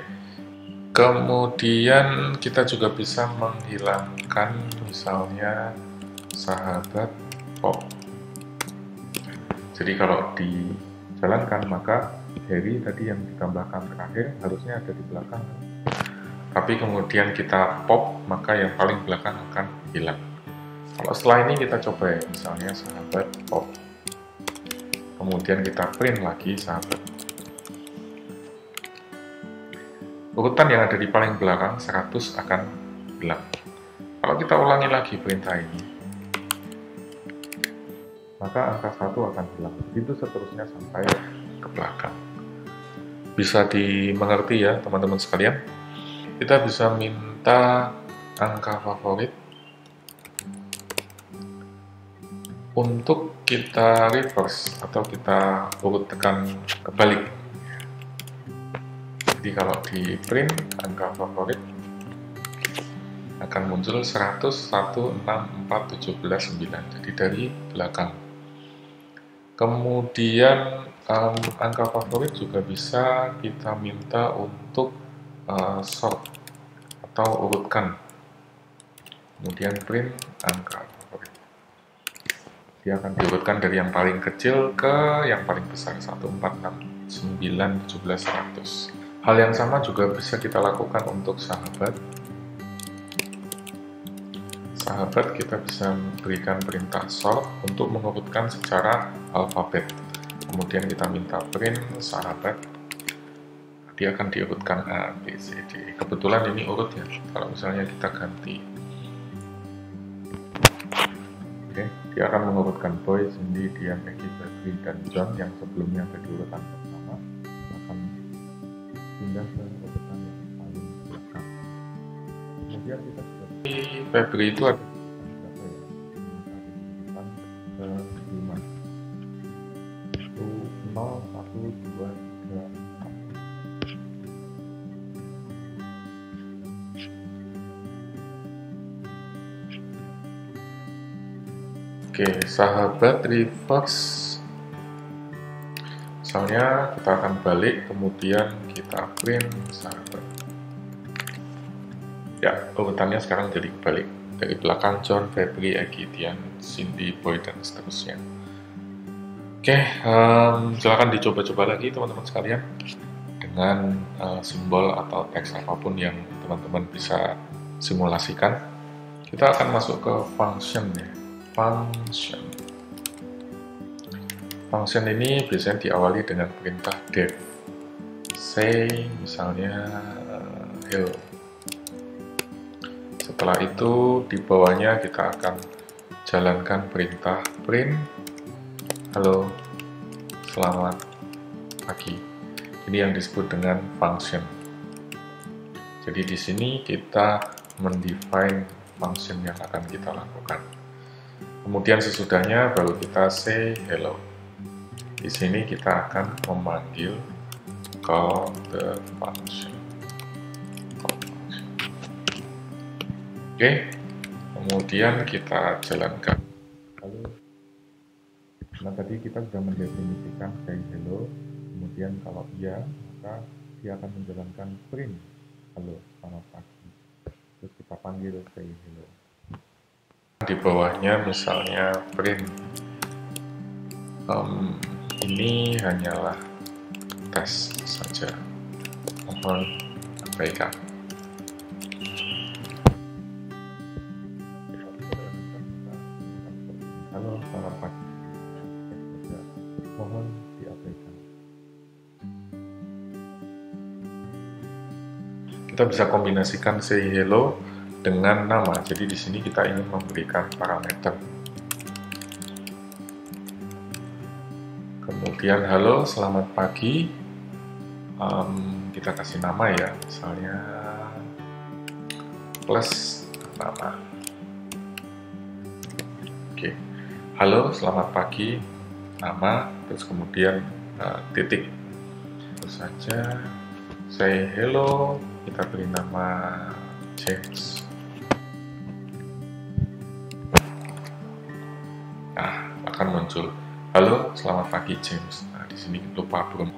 Kemudian kita juga bisa menghilangkan, misalnya sahabat Pop. Jadi kalau dijalankan maka Harry tadi yang ditambahkan terakhir harusnya ada di belakang. Tapi kemudian kita pop, maka yang paling belakang akan hilang. Kalau setelah ini kita coba ya, misalnya sahabat Pop. Kemudian kita print lagi sahabat. Urutan yang ada di paling belakang 100 akan hilang. Kalau kita ulangi lagi perintah ini, maka angka 1 akan hilang. Begitu seterusnya sampai ke belakang. Bisa dimengerti ya teman-teman sekalian. Kita bisa minta angka favorit untuk kita reverse atau kita urut tekan kebalik. Jadi kalau di print angka favorit akan muncul 100, 1, 6, 4, 17, 9. Jadi dari belakang. Kemudian angka favorit juga bisa kita minta untuk sort atau urutkan. Kemudian print angka favorit. Dia akan diurutkan dari yang paling kecil ke yang paling besar, 1, 4, 6, 9, 17, 100. Hal yang sama juga bisa kita lakukan untuk sahabat. Sahabat kita bisa berikan perintah sort untuk mengurutkan secara alfabet. Kemudian kita minta print sahabat. Dia akan diurutkan A, B, C, D. Kebetulan ini urut ya. Kalau misalnya kita ganti, oke, dia akan mengurutkan Boy, Cindy, Dian, Eki, Febri, dan John yang sebelumnya ada di urutan pertama akan pindah ke urutan yang paling belakang. Kemudian kita juga di Februari itu ada berapa ya? 0, 1, 2, 3, 4. Oke, sahabat reverse. Misalnya kita akan balik, kemudian kita print sahabat. Ya, urutannya sekarang jadi kebalik. Dari belakang John, Febri, Egi, Dian, Cindy, Boy, dan seterusnya. Oke, silakan dicoba-coba lagi teman-teman sekalian. Dengan simbol atau teks apapun yang teman-teman bisa simulasikan. Kita akan masuk ke function ya. Function ini biasanya diawali dengan perintah def. Say misalnya hello. Setelah itu di bawahnya kita akan jalankan perintah print halo, selamat pagi. Ini yang disebut dengan function. Jadi di sini kita mendefine function yang akan kita lakukan. Kemudian sesudahnya baru kita say hello. Di sini kita akan memanggil call the function. Oke, kemudian kita jalankan. Lalu, nah tadi kita sudah mendefinisikan say hello. Kemudian kalau iya, maka dia akan menjalankan print halo, selamat pagi. Terus kita panggil say hello. Di bawahnya misalnya print ini hanyalah tes saja, mohon abaikan. Halo, selamat pagi, mohon diabaikan. Kita bisa kombinasikan say hello dengan nama. Jadi di sini kita ingin memberikan parameter. Kemudian halo, selamat pagi. Kita kasih nama ya, misalnya plus nama. Oke, halo, selamat pagi, nama, terus kemudian titik. Terus saja, say hello, kita beri nama James. Nah, akan muncul halo, selamat pagi James. Nah, di sini lupa belum.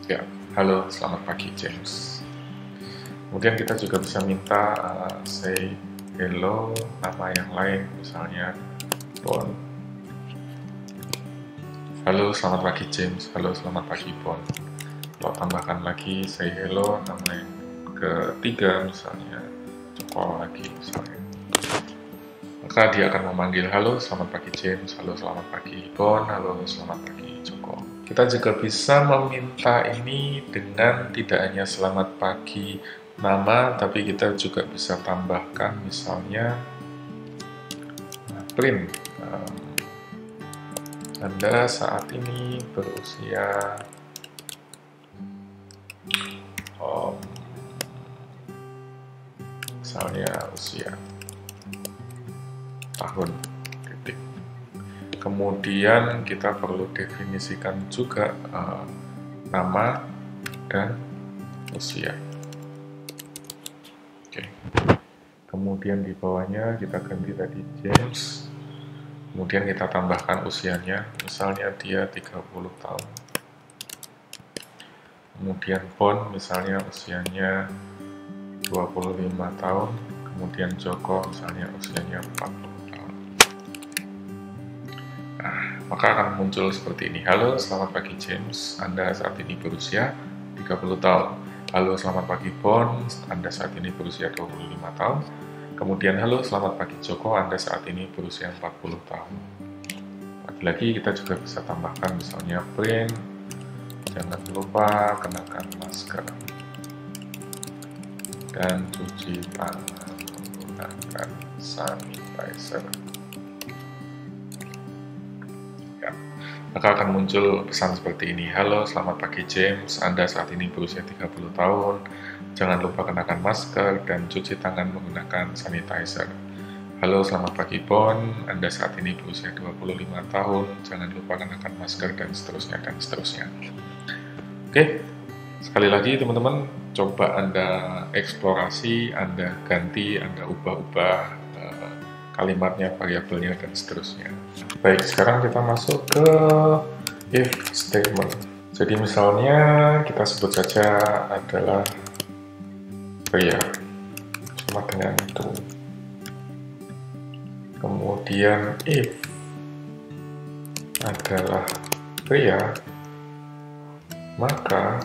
Ya, halo, selamat pagi James. Kemudian kita juga bisa minta say hello nama yang lain, misalnya Bon. Halo, selamat pagi James. Halo, selamat pagi Bon. Kalau tambahkan lagi say hello nama yang ketiga, misalnya Joko lagi misalnya. Maka dia akan memanggil halo, selamat pagi James, halo, selamat pagi Bon, halo, selamat pagi Joko. Kita juga bisa meminta ini dengan tidak hanya selamat pagi nama, tapi kita juga bisa tambahkan misalnya print. Anda saat ini berusia misalnya usia tahun titik. Kemudian kita perlu definisikan juga nama dan usia. Oke. Kemudian di bawahnya kita ganti tadi James. Kemudian kita tambahkan usianya, misalnya dia 30 tahun. Kemudian Bon misalnya usianya 25 tahun. Kemudian Joko misalnya usianya 40. Maka akan muncul seperti ini. Halo, selamat pagi James. Anda saat ini berusia 30 tahun. Halo, selamat pagi Bon. Anda saat ini berusia 25 tahun. Kemudian halo, selamat pagi Joko. Anda saat ini berusia 40 tahun. Lagi-lagi kita juga bisa tambahkan misalnya print. Jangan lupa kenakan masker. Dan cuci tangan menggunakan sanitizer. maka akan muncul pesan seperti ini. Halo, selamat pagi James, Anda saat ini berusia 30 tahun, jangan lupa kenakan masker dan cuci tangan menggunakan sanitizer. Halo, selamat pagi Bon, Anda saat ini berusia 25 tahun, jangan lupa kenakan masker dan seterusnya dan seterusnya. Oke, sekali lagi teman-teman, coba Anda eksplorasi, Anda ganti, Anda ubah-ubah kalimatnya, variabelnya, dan seterusnya. Baik, sekarang kita masuk ke if statement. Jadi misalnya kita sebut saja adalah pria, sama dengan itu. Kemudian if adalah pria, maka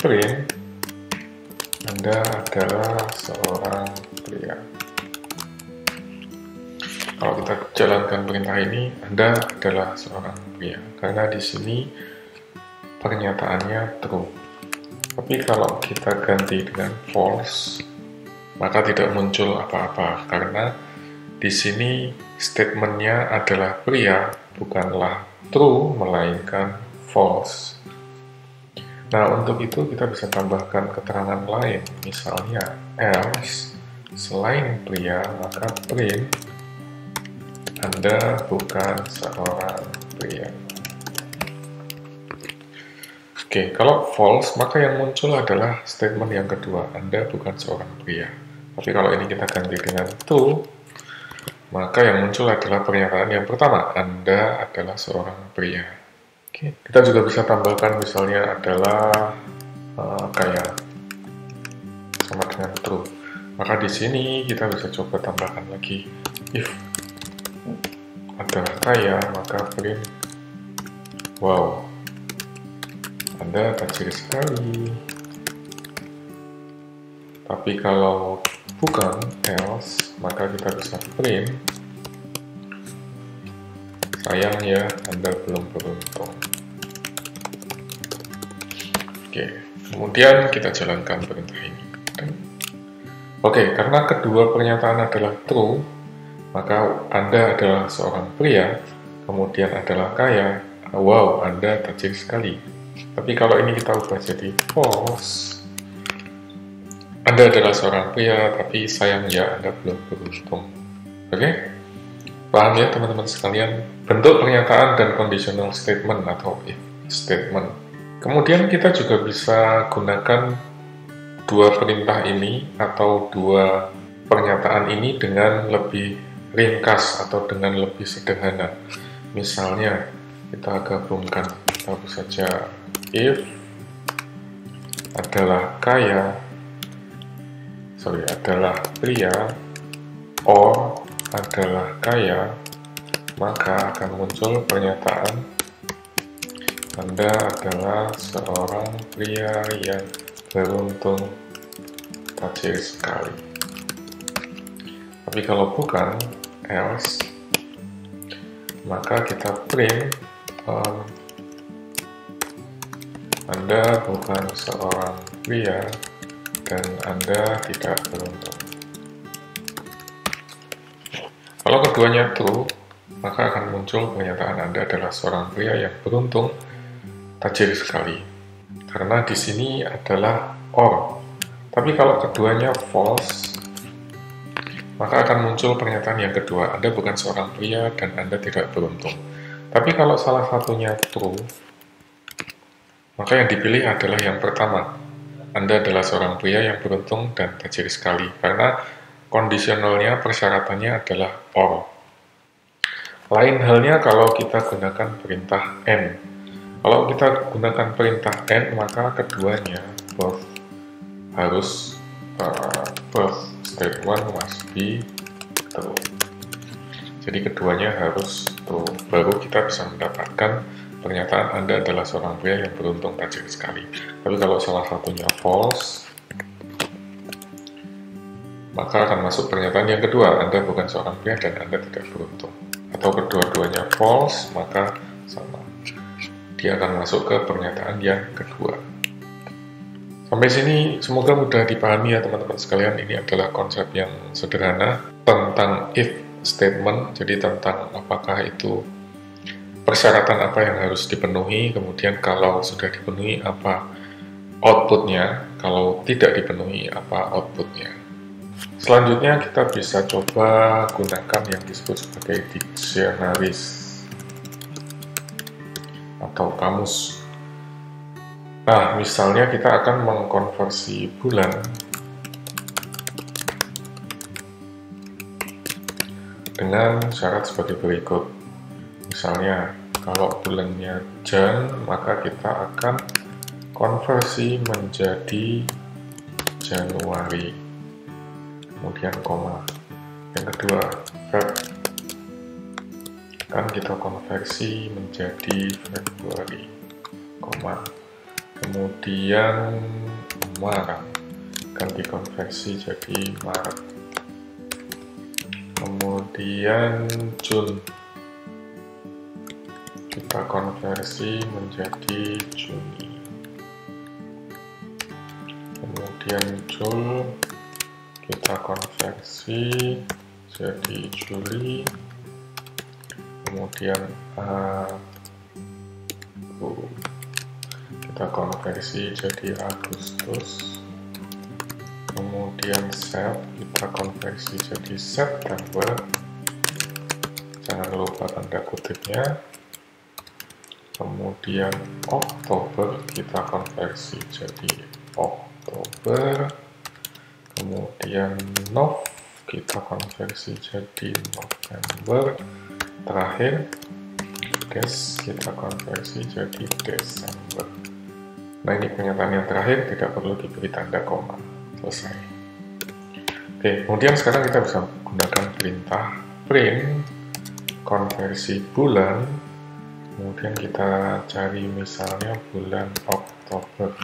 print Anda adalah seorang pria. Kalau kita jalankan perintah ini, Anda adalah seorang pria, karena di sini pernyataannya true. Tapi kalau kita ganti dengan false, maka tidak muncul apa-apa, karena di sini statementnya adalah pria, bukanlah true, melainkan false. Nah, untuk itu kita bisa tambahkan keterangan lain, misalnya else, selain pria, maka print Anda bukan seorang pria. Oke, kalau false, maka yang muncul adalah statement yang kedua, Anda bukan seorang pria. Tapi kalau ini kita ganti dengan true, maka yang muncul adalah pernyataan yang pertama, Anda adalah seorang pria. Oke, kita juga bisa tambahkan misalnya adalah kayak sama dengan true. Maka di sini kita bisa coba tambahkan lagi if adalah kaya, maka print wow, Anda tajir sekali. Tapi kalau bukan else, maka kita bisa print sayang ya, Anda belum beruntung. Oke, kemudian kita jalankan perintah ini. Oke, karena kedua pernyataan adalah true, maka Anda adalah seorang pria, kemudian adalah kaya, wow, Anda tajir sekali. Tapi kalau ini kita ubah jadi false, Anda adalah seorang pria, tapi sayang ya, Anda belum beruntung. Oke? Paham ya teman-teman sekalian, bentuk pernyataan dan conditional statement atau if statement. Kemudian kita juga bisa gunakan dua perintah ini atau dua pernyataan ini dengan lebih ringkas atau dengan lebih sederhana. Misalnya kita gabungkan, kita bisa saja if adalah adalah pria or adalah kaya, maka akan muncul pernyataan Anda adalah seorang pria yang beruntung, tajir sekali. Tapi kalau bukan else, maka kita print Anda bukan seorang pria dan Anda tidak beruntung. Kalau keduanya true, maka akan muncul pernyataan Anda adalah seorang pria yang beruntung, tajir sekali. Karena di sini adalah or. Tapi kalau keduanya false, maka akan muncul pernyataan yang kedua, Anda bukan seorang pria dan Anda tidak beruntung. Tapi kalau salah satunya true, maka yang dipilih adalah yang pertama, Anda adalah seorang pria yang beruntung dan tajir sekali. Karena kondisionalnya, persyaratannya adalah or. Lain halnya kalau kita gunakan perintah and. Kalau kita gunakan perintah and, maka keduanya both harus both statement must be true. Jadi keduanya harus true. Baru kita bisa mendapatkan pernyataan Anda adalah seorang pria yang beruntung, tajir sekali. Tapi kalau salah satunya false, maka akan masuk pernyataan yang kedua, Anda bukan seorang pria dan Anda tidak beruntung. Atau kedua-duanya false, maka sama. Dia akan masuk ke pernyataan yang kedua. Sampai sini semoga mudah dipahami ya teman-teman sekalian. Ini adalah konsep yang sederhana tentang if statement, jadi tentang apakah itu persyaratan apa yang harus dipenuhi, kemudian kalau sudah dipenuhi apa outputnya, kalau tidak dipenuhi apa outputnya. Selanjutnya kita bisa coba gunakan yang disebut sebagai dictionaries atau kamus. Nah, misalnya kita akan mengkonversi bulan dengan syarat sebagai berikut. Misalnya, kalau bulannya Jan, maka kita akan konversi menjadi Januari, kemudian koma. Yang kedua, Feb, akan kita konversi menjadi Februari, koma. Kemudian Maret akan dikonversi jadi Maret. Kemudian Jun kita konversi menjadi Juni. Kemudian Jul kita konversi jadi Juli. Kemudian kita konversi jadi Agustus. Kemudian Sep kita konversi jadi September. Jangan lupa tanda kutipnya. Kemudian Oktober kita konversi jadi Oktober. Kemudian Nov kita konversi jadi November. Terakhir Des kita konversi jadi Desember. Nah, ini pernyataan yang terakhir, tidak perlu diberi tanda koma. Selesai. Oke, kemudian sekarang kita bisa gunakan perintah print konversi bulan. Kemudian kita cari misalnya bulan Oktober.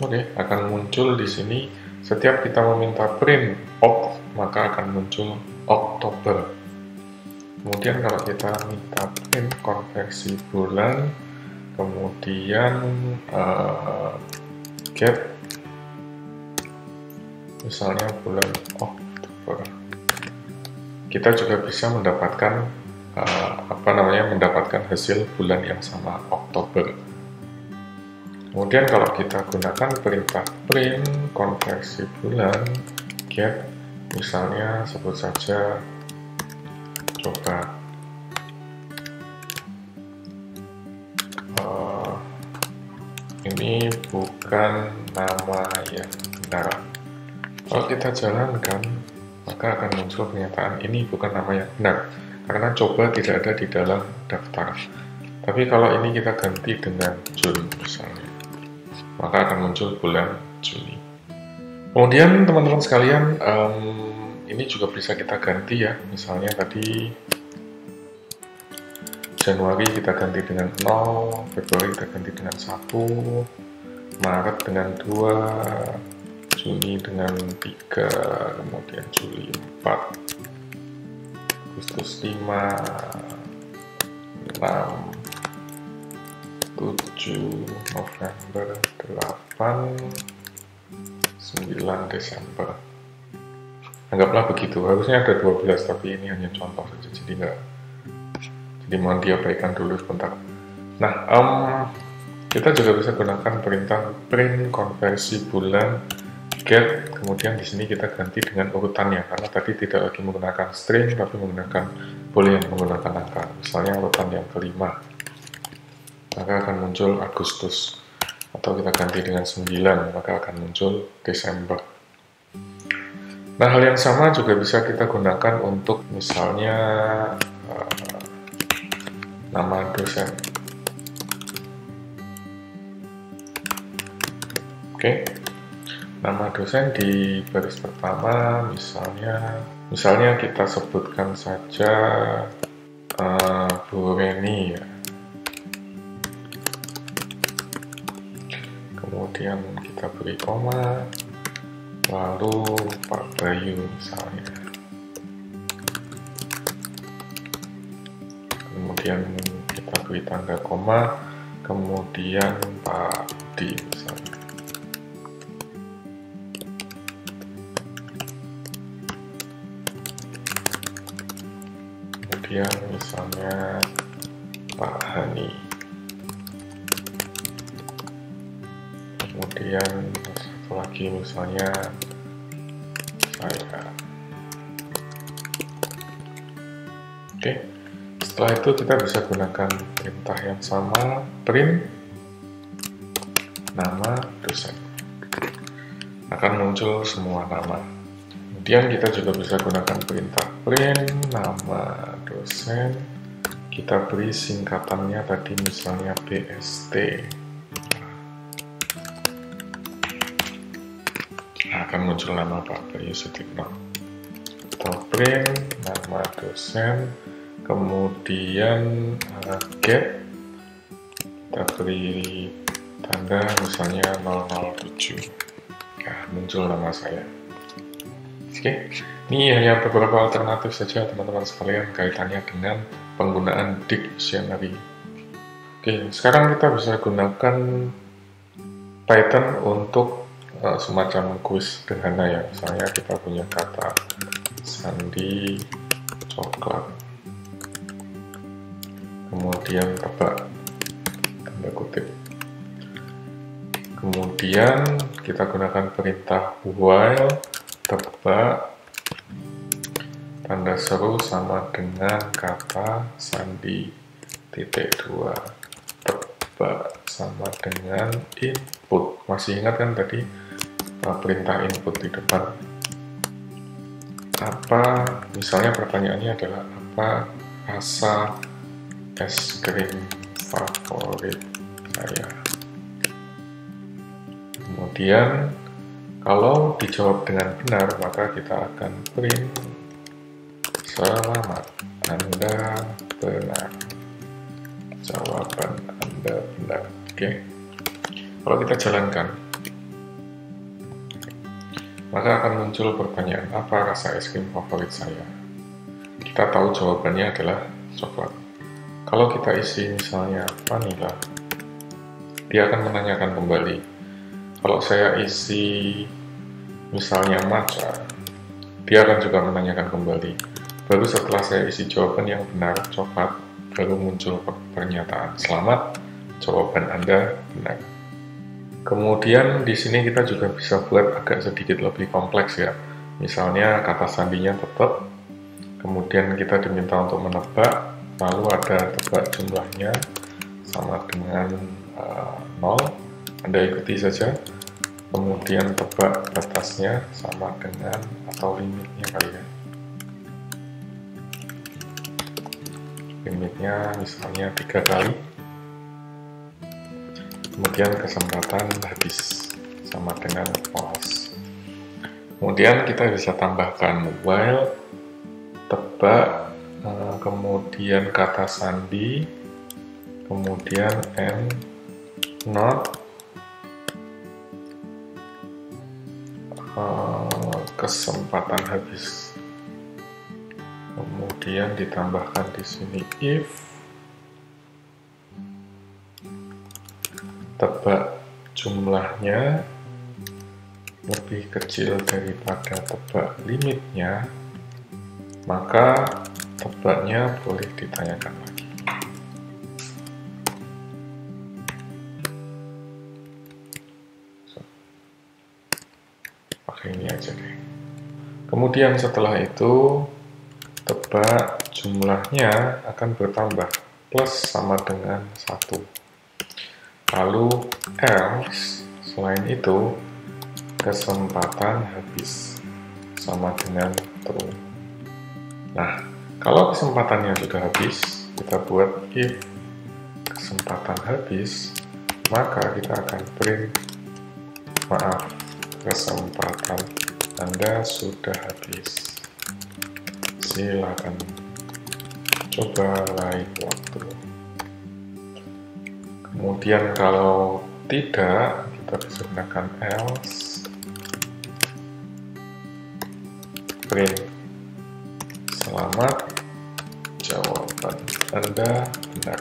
Oke, akan muncul di sini setiap kita meminta print Oct, maka akan muncul Oktober. Kemudian kalau kita minta print konversi bulan, kemudian get misalnya bulan Oktober, kita juga bisa mendapatkan mendapatkan hasil bulan yang sama, Oktober. Kemudian kalau kita gunakan perintah print konversi bulan get, misalnya sebut saja coba ini bukan nama yang benar. Kalau kita jalankan, maka akan muncul pernyataan ini bukan nama yang benar, karena coba tidak ada di dalam daftar. Tapi kalau ini kita ganti dengan Juni misalnya, maka akan muncul bulan Juni. Kemudian teman-teman sekalian, ini juga bisa kita ganti ya, misalnya tadi Januari kita ganti dengan 0, Februari kita ganti dengan 1, Maret dengan 2, Juni dengan 3, kemudian Juli 4, Agustus 5, 6, 7, November 8, 9 Desember. Anggaplah begitu, harusnya ada 12 tapi ini hanya contoh saja, jadi mohon diabaikan dulu sebentar. Nah, kita juga bisa gunakan perintah print konversi bulan get, kemudian di sini kita ganti dengan urutannya, karena tadi tidak lagi menggunakan string tapi boleh menggunakan angka. Misalnya urutan yang kelima, maka akan muncul Agustus, atau kita ganti dengan 9, maka akan muncul Desember. Nah, hal yang sama juga bisa kita gunakan untuk misalnya nama dosen. Oke, nama dosen di baris pertama misalnya kita sebutkan saja Bu Reni ya. Kemudian kita beri koma, lalu Pak Bayu misalnya. Kemudian kita beri tanda koma, kemudian Pak Budi misalnya. kemudian misalnya Pak Hani, kemudian satu lagi misalnya saya. Oke, setelah itu kita bisa gunakan perintah yang sama, print nama dosen. Akan muncul semua nama. Kemudian kita juga bisa gunakan perintah print nama dosen. Kita beri singkatannya tadi misalnya BST. Akan muncul nama Pak Bayu Sutikno. Atau print nama dosen, kemudian get, kita beri tanda misalnya 007. Nah, muncul nama saya. Oke, ini hanya beberapa alternatif saja teman-teman sekalian kaitannya dengan penggunaan dictionary. Oke, sekarang kita bisa gunakan Python untuk semacam kuis sederhana ya. Misalnya kita punya kata sandi coklat, kemudian tebak, tanda kutip. Kemudian kita gunakan perintah while tebak tanda seru sama dengan kata sandi titik 2, tebak sama dengan input. Masih ingat kan tadi perintah input di depan? Apa, misalnya pertanyaannya adalah apa rasa es krim favorit saya? Kemudian kalau dijawab dengan benar, maka kita akan print selamat, Anda benar. Jawaban Anda benar. Oke. Kalau kita jalankan, maka akan muncul pertanyaan, apa rasa es krim favorit saya? Kita tahu jawabannya adalah coklat. Kalau kita isi misalnya vanilla, dia akan menanyakan kembali. Kalau saya isi misalnya matcha, dia akan juga menanyakan kembali. Baru setelah saya isi jawaban yang benar, coklat, baru muncul pernyataan, selamat, jawaban Anda benar. Kemudian di sini kita juga bisa buat agak sedikit lebih kompleks ya. Misalnya kata sandinya tetap, kemudian kita diminta untuk menebak, lalu ada tebak jumlahnya sama dengan 0, Anda ikuti saja. Kemudian tebak batasnya sama dengan atau limitnya kali ya. Limitnya misalnya 3 kali. Kemudian kesempatan habis sama dengan false. Kemudian kita bisa tambahkan while, tebak, kemudian kata sandi, kemudian and, not, kesempatan habis. Kemudian ditambahkan di sini if, tebak jumlahnya lebih kecil daripada tebak limitnya, maka tebaknya boleh ditanyakan lagi. Pakai ini aja deh. Kemudian setelah itu tebak jumlahnya akan bertambah plus sama dengan 1. Lalu else, selain itu kesempatan habis sama dengan true. Nah, kalau kesempatannya sudah habis, kita buat if kesempatan habis, maka kita akan print maaf, kesempatan Anda sudah habis. Silakan coba lain waktu. Kemudian kalau tidak, kita bisa gunakan else, print selamat, jawaban Anda benar.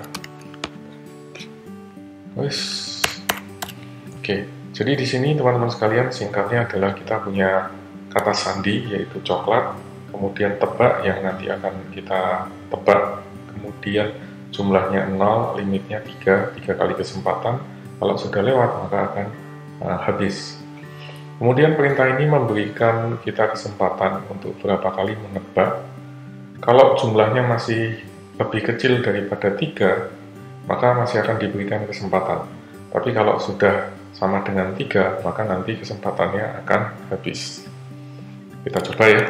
Oke, jadi di sini teman-teman sekalian singkatnya adalah kita punya kata sandi yaitu coklat, kemudian tebak yang nanti akan kita tebak, kemudian jumlahnya 0, limitnya 3 kali kesempatan. Kalau sudah lewat maka akan habis. Kemudian perintah ini memberikan kita kesempatan untuk berapa kali menebak. Kalau jumlahnya masih lebih kecil daripada 3, maka masih akan diberikan kesempatan. Tapi kalau sudah sama dengan 3, maka nanti kesempatannya akan habis. Kita coba ya.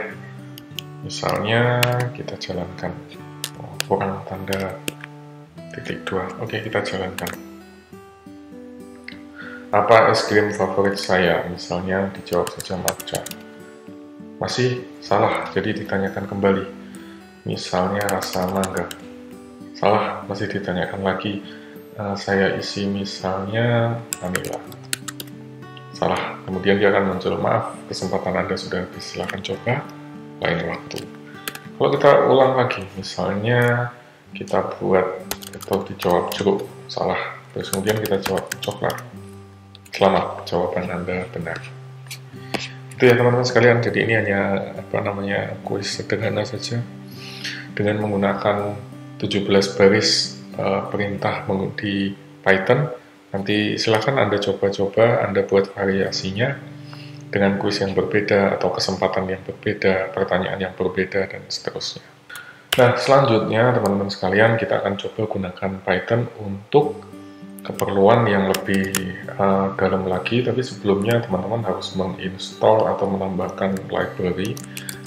Misalnya kita jalankan. Kurang tanda titik 2. Oke, kita jalankan. Apa es krim favorit saya? Misalnya dijawab saja matcha. Masih salah, jadi ditanyakan kembali. Misalnya rasa mangga. Salah, masih ditanyakan lagi. Saya isi misalnya vanilla. Salah, kemudian dia akan muncul, maaf, kesempatan Anda sudah habis, silahkan coba lain waktu. Kalau kita ulang lagi, misalnya kita buat atau dijawab jeruk, salah. Terus kemudian kita jawab coklat. Selamat, jawaban Anda benar. Itu ya teman-teman sekalian, jadi ini hanya kuis sederhana saja dengan menggunakan 17 baris perintah di Python. Nanti silahkan Anda coba-coba, Anda buat variasinya dengan kuis yang berbeda atau kesempatan yang berbeda, pertanyaan yang berbeda, dan seterusnya. Nah, selanjutnya teman-teman sekalian, kita akan coba gunakan Python untuk keperluan yang lebih dalam lagi, tapi sebelumnya teman-teman harus menginstall atau menambahkan library,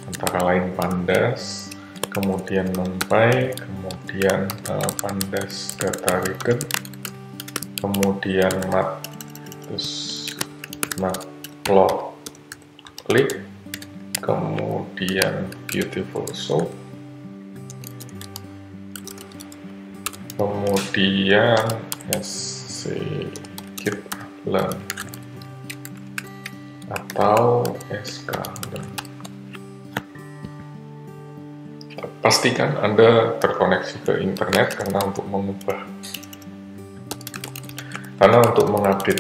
antara lain Pandas, kemudian NumPy, kemudian Pandas Data Reader, kemudian Matplotlib, kemudian Beautiful Soup, kemudian scikit-learn atau sklearn. Pastikan Anda terkoneksi ke internet karena untuk mengupdate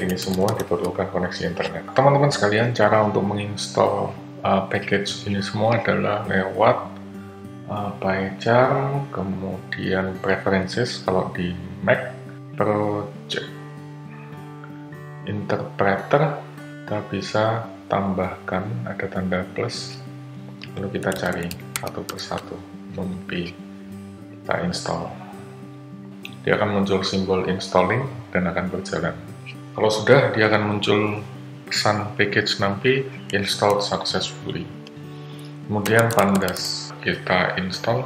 ini semua diperlukan koneksi internet. Teman-teman sekalian, cara untuk menginstal package ini semua adalah lewat PyCharm, kemudian preferences kalau di Mac, project interpreter, kita bisa tambahkan ada tanda plus, lalu kita cari satu persatu, NumPy, kita install. Dia akan muncul simbol installing dan akan berjalan. Kalau sudah, dia akan muncul pesan package NumPy installed successfully. Kemudian Pandas kita install.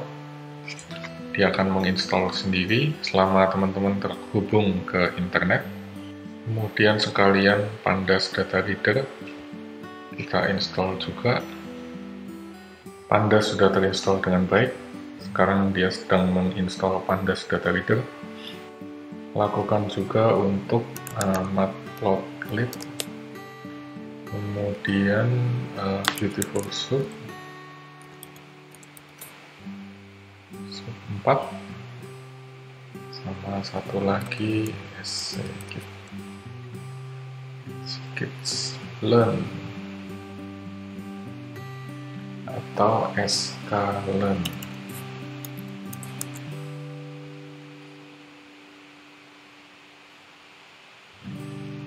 Dia akan menginstal sendiri selama teman-teman terhubung ke internet. Kemudian sekalian Pandas Data Reader kita install juga. Pandas sudah terinstall dengan baik. Sekarang dia sedang menginstal Pandas Data Reader. Lakukan juga untuk Matplotlib, kemudian Beautiful Soup 4, sama satu lagi scikit-learn atau sklearn.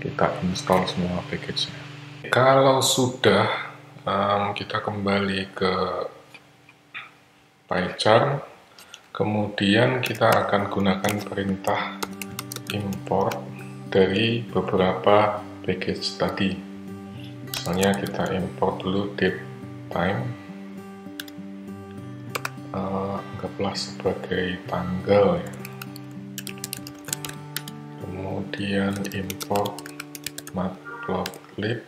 Kita install semua package-nya. Kalau sudah, kita kembali ke PyCharm, kemudian kita akan gunakan perintah import dari beberapa package tadi. Misalnya kita import dulu datetime, anggaplah sebagai tanggal ya. Kemudian import matplotlib,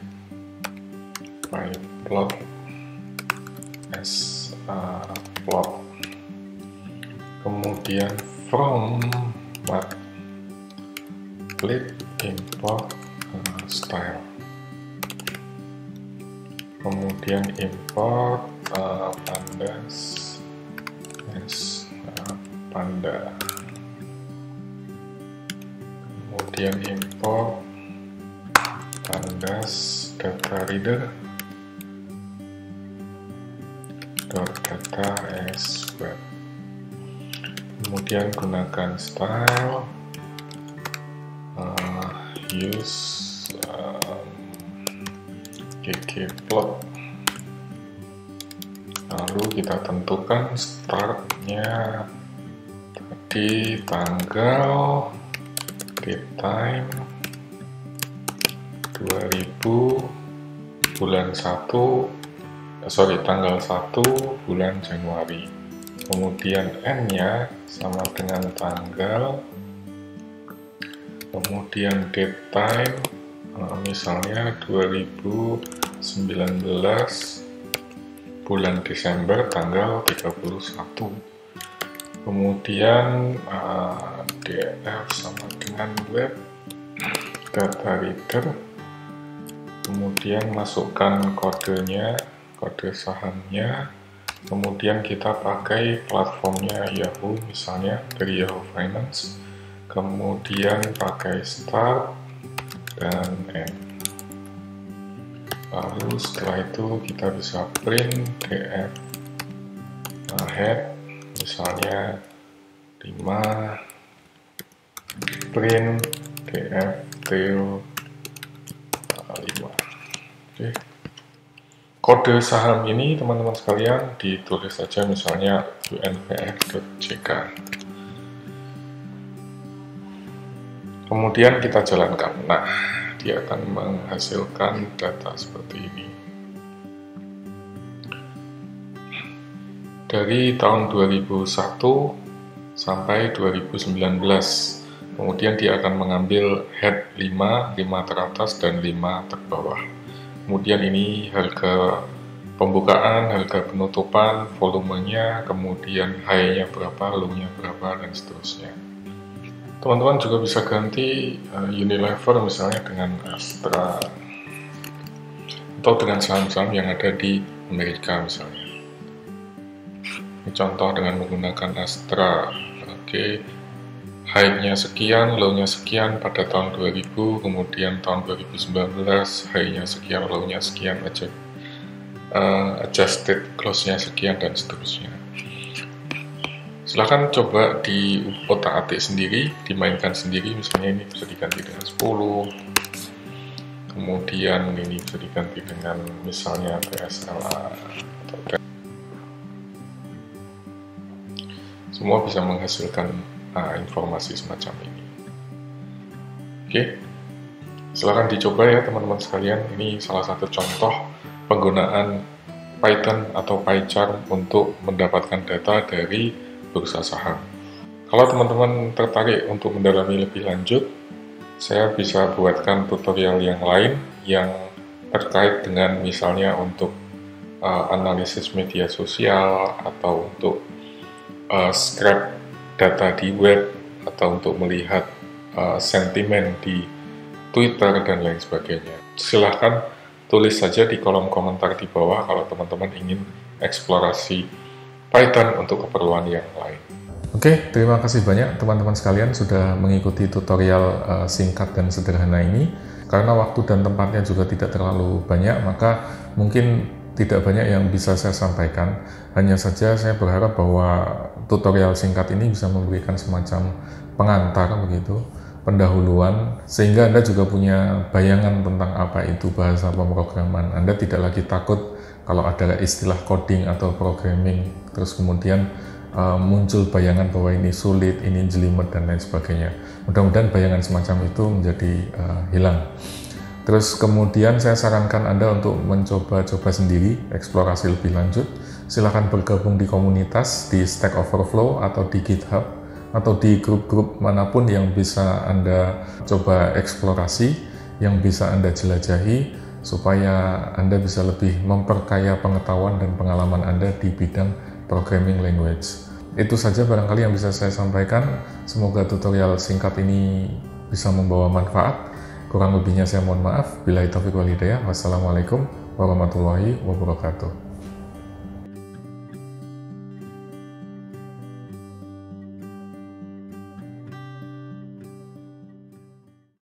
pyplot, plot. Kemudian from matplotlib import style. Kemudian import pandas panda. Kemudian import Pandas Data Reader. data as web. Kemudian gunakan style, use ggplot. Lalu kita tentukan startnya tadi tanggal, date time 2000 bulan 1, tanggal 1 bulan Januari. Kemudian n-nya sama dengan tanggal, kemudian date time misalnya 2019 bulan Desember tanggal 31. Kemudian df sama dengan web data reader. Kemudian masukkan kodenya, kode sahamnya. Kemudian kita pakai platformnya Yahoo, misalnya dari Yahoo Finance. Kemudian pakai start dan end. Lalu setelah itu kita bisa print df head, misalnya 5, print df tail 5. Oke. Kode saham ini teman-teman sekalian ditulis saja misalnya unvf.jk. Kemudian kita jalankan. Nah, dia akan menghasilkan data seperti ini. Dari tahun 2001 sampai 2019. Kemudian dia akan mengambil head 5 teratas dan 5 terbawah. Kemudian ini harga pembukaan, harga penutupan, volumenya, kemudian high-nya berapa, low-nya berapa, dan seterusnya. Teman-teman juga bisa ganti Unilever misalnya dengan Astra, atau dengan saham-saham yang ada di Amerika misalnya. Ini contoh dengan menggunakan Astra. Oke. High-nya sekian, low-nya sekian pada tahun 2000, kemudian tahun 2019 high-nya sekian, low-nya sekian, adjusted close-nya sekian, dan seterusnya. Silahkan coba di otak-atik sendiri, dimainkan sendiri, misalnya ini bisa diganti dengan 10, kemudian ini bisa diganti dengan misalnya TSLA, atau semua bisa menghasilkan informasi semacam ini. Oke, silahkan dicoba ya teman-teman sekalian. Ini salah satu contoh penggunaan Python atau PyCharm untuk mendapatkan data dari bursa saham. Kalau teman-teman tertarik untuk mendalami lebih lanjut, saya bisa buatkan tutorial yang lain yang terkait dengan misalnya untuk analisis media sosial, atau untuk scrap data di web, atau untuk melihat sentimen di Twitter dan lain sebagainya. Silahkan tulis saja di kolom komentar di bawah kalau teman-teman ingin eksplorasi Python untuk keperluan yang lain. Oke, terima kasih banyak teman-teman sekalian sudah mengikuti tutorial singkat dan sederhana ini. Karena waktu dan tempatnya juga tidak terlalu banyak, maka mungkin tidak banyak yang bisa saya sampaikan. Hanya saja saya berharap bahwa tutorial singkat ini bisa memberikan semacam pengantar begitu, pendahuluan, sehingga Anda juga punya bayangan tentang apa itu bahasa pemrograman. Anda tidak lagi takut kalau ada istilah coding atau programming, terus kemudian muncul bayangan bahwa ini sulit, ini jelimet, dan lain sebagainya. Mudah-mudahan bayangan semacam itu menjadi hilang. Terus kemudian saya sarankan Anda untuk mencoba-coba sendiri, eksplorasi lebih lanjut. Silakan bergabung di komunitas, di Stack Overflow, atau di GitHub, atau di grup-grup manapun yang bisa Anda coba eksplorasi, yang bisa Anda jelajahi, supaya Anda bisa lebih memperkaya pengetahuan dan pengalaman Anda di bidang programming language. Itu saja barangkali yang bisa saya sampaikan. Semoga tutorial singkat ini bisa membawa manfaat. Kurang lebihnya saya mohon maaf. Billahi taufiq wal hidayah. Wassalamualaikum warahmatullahi wabarakatuh.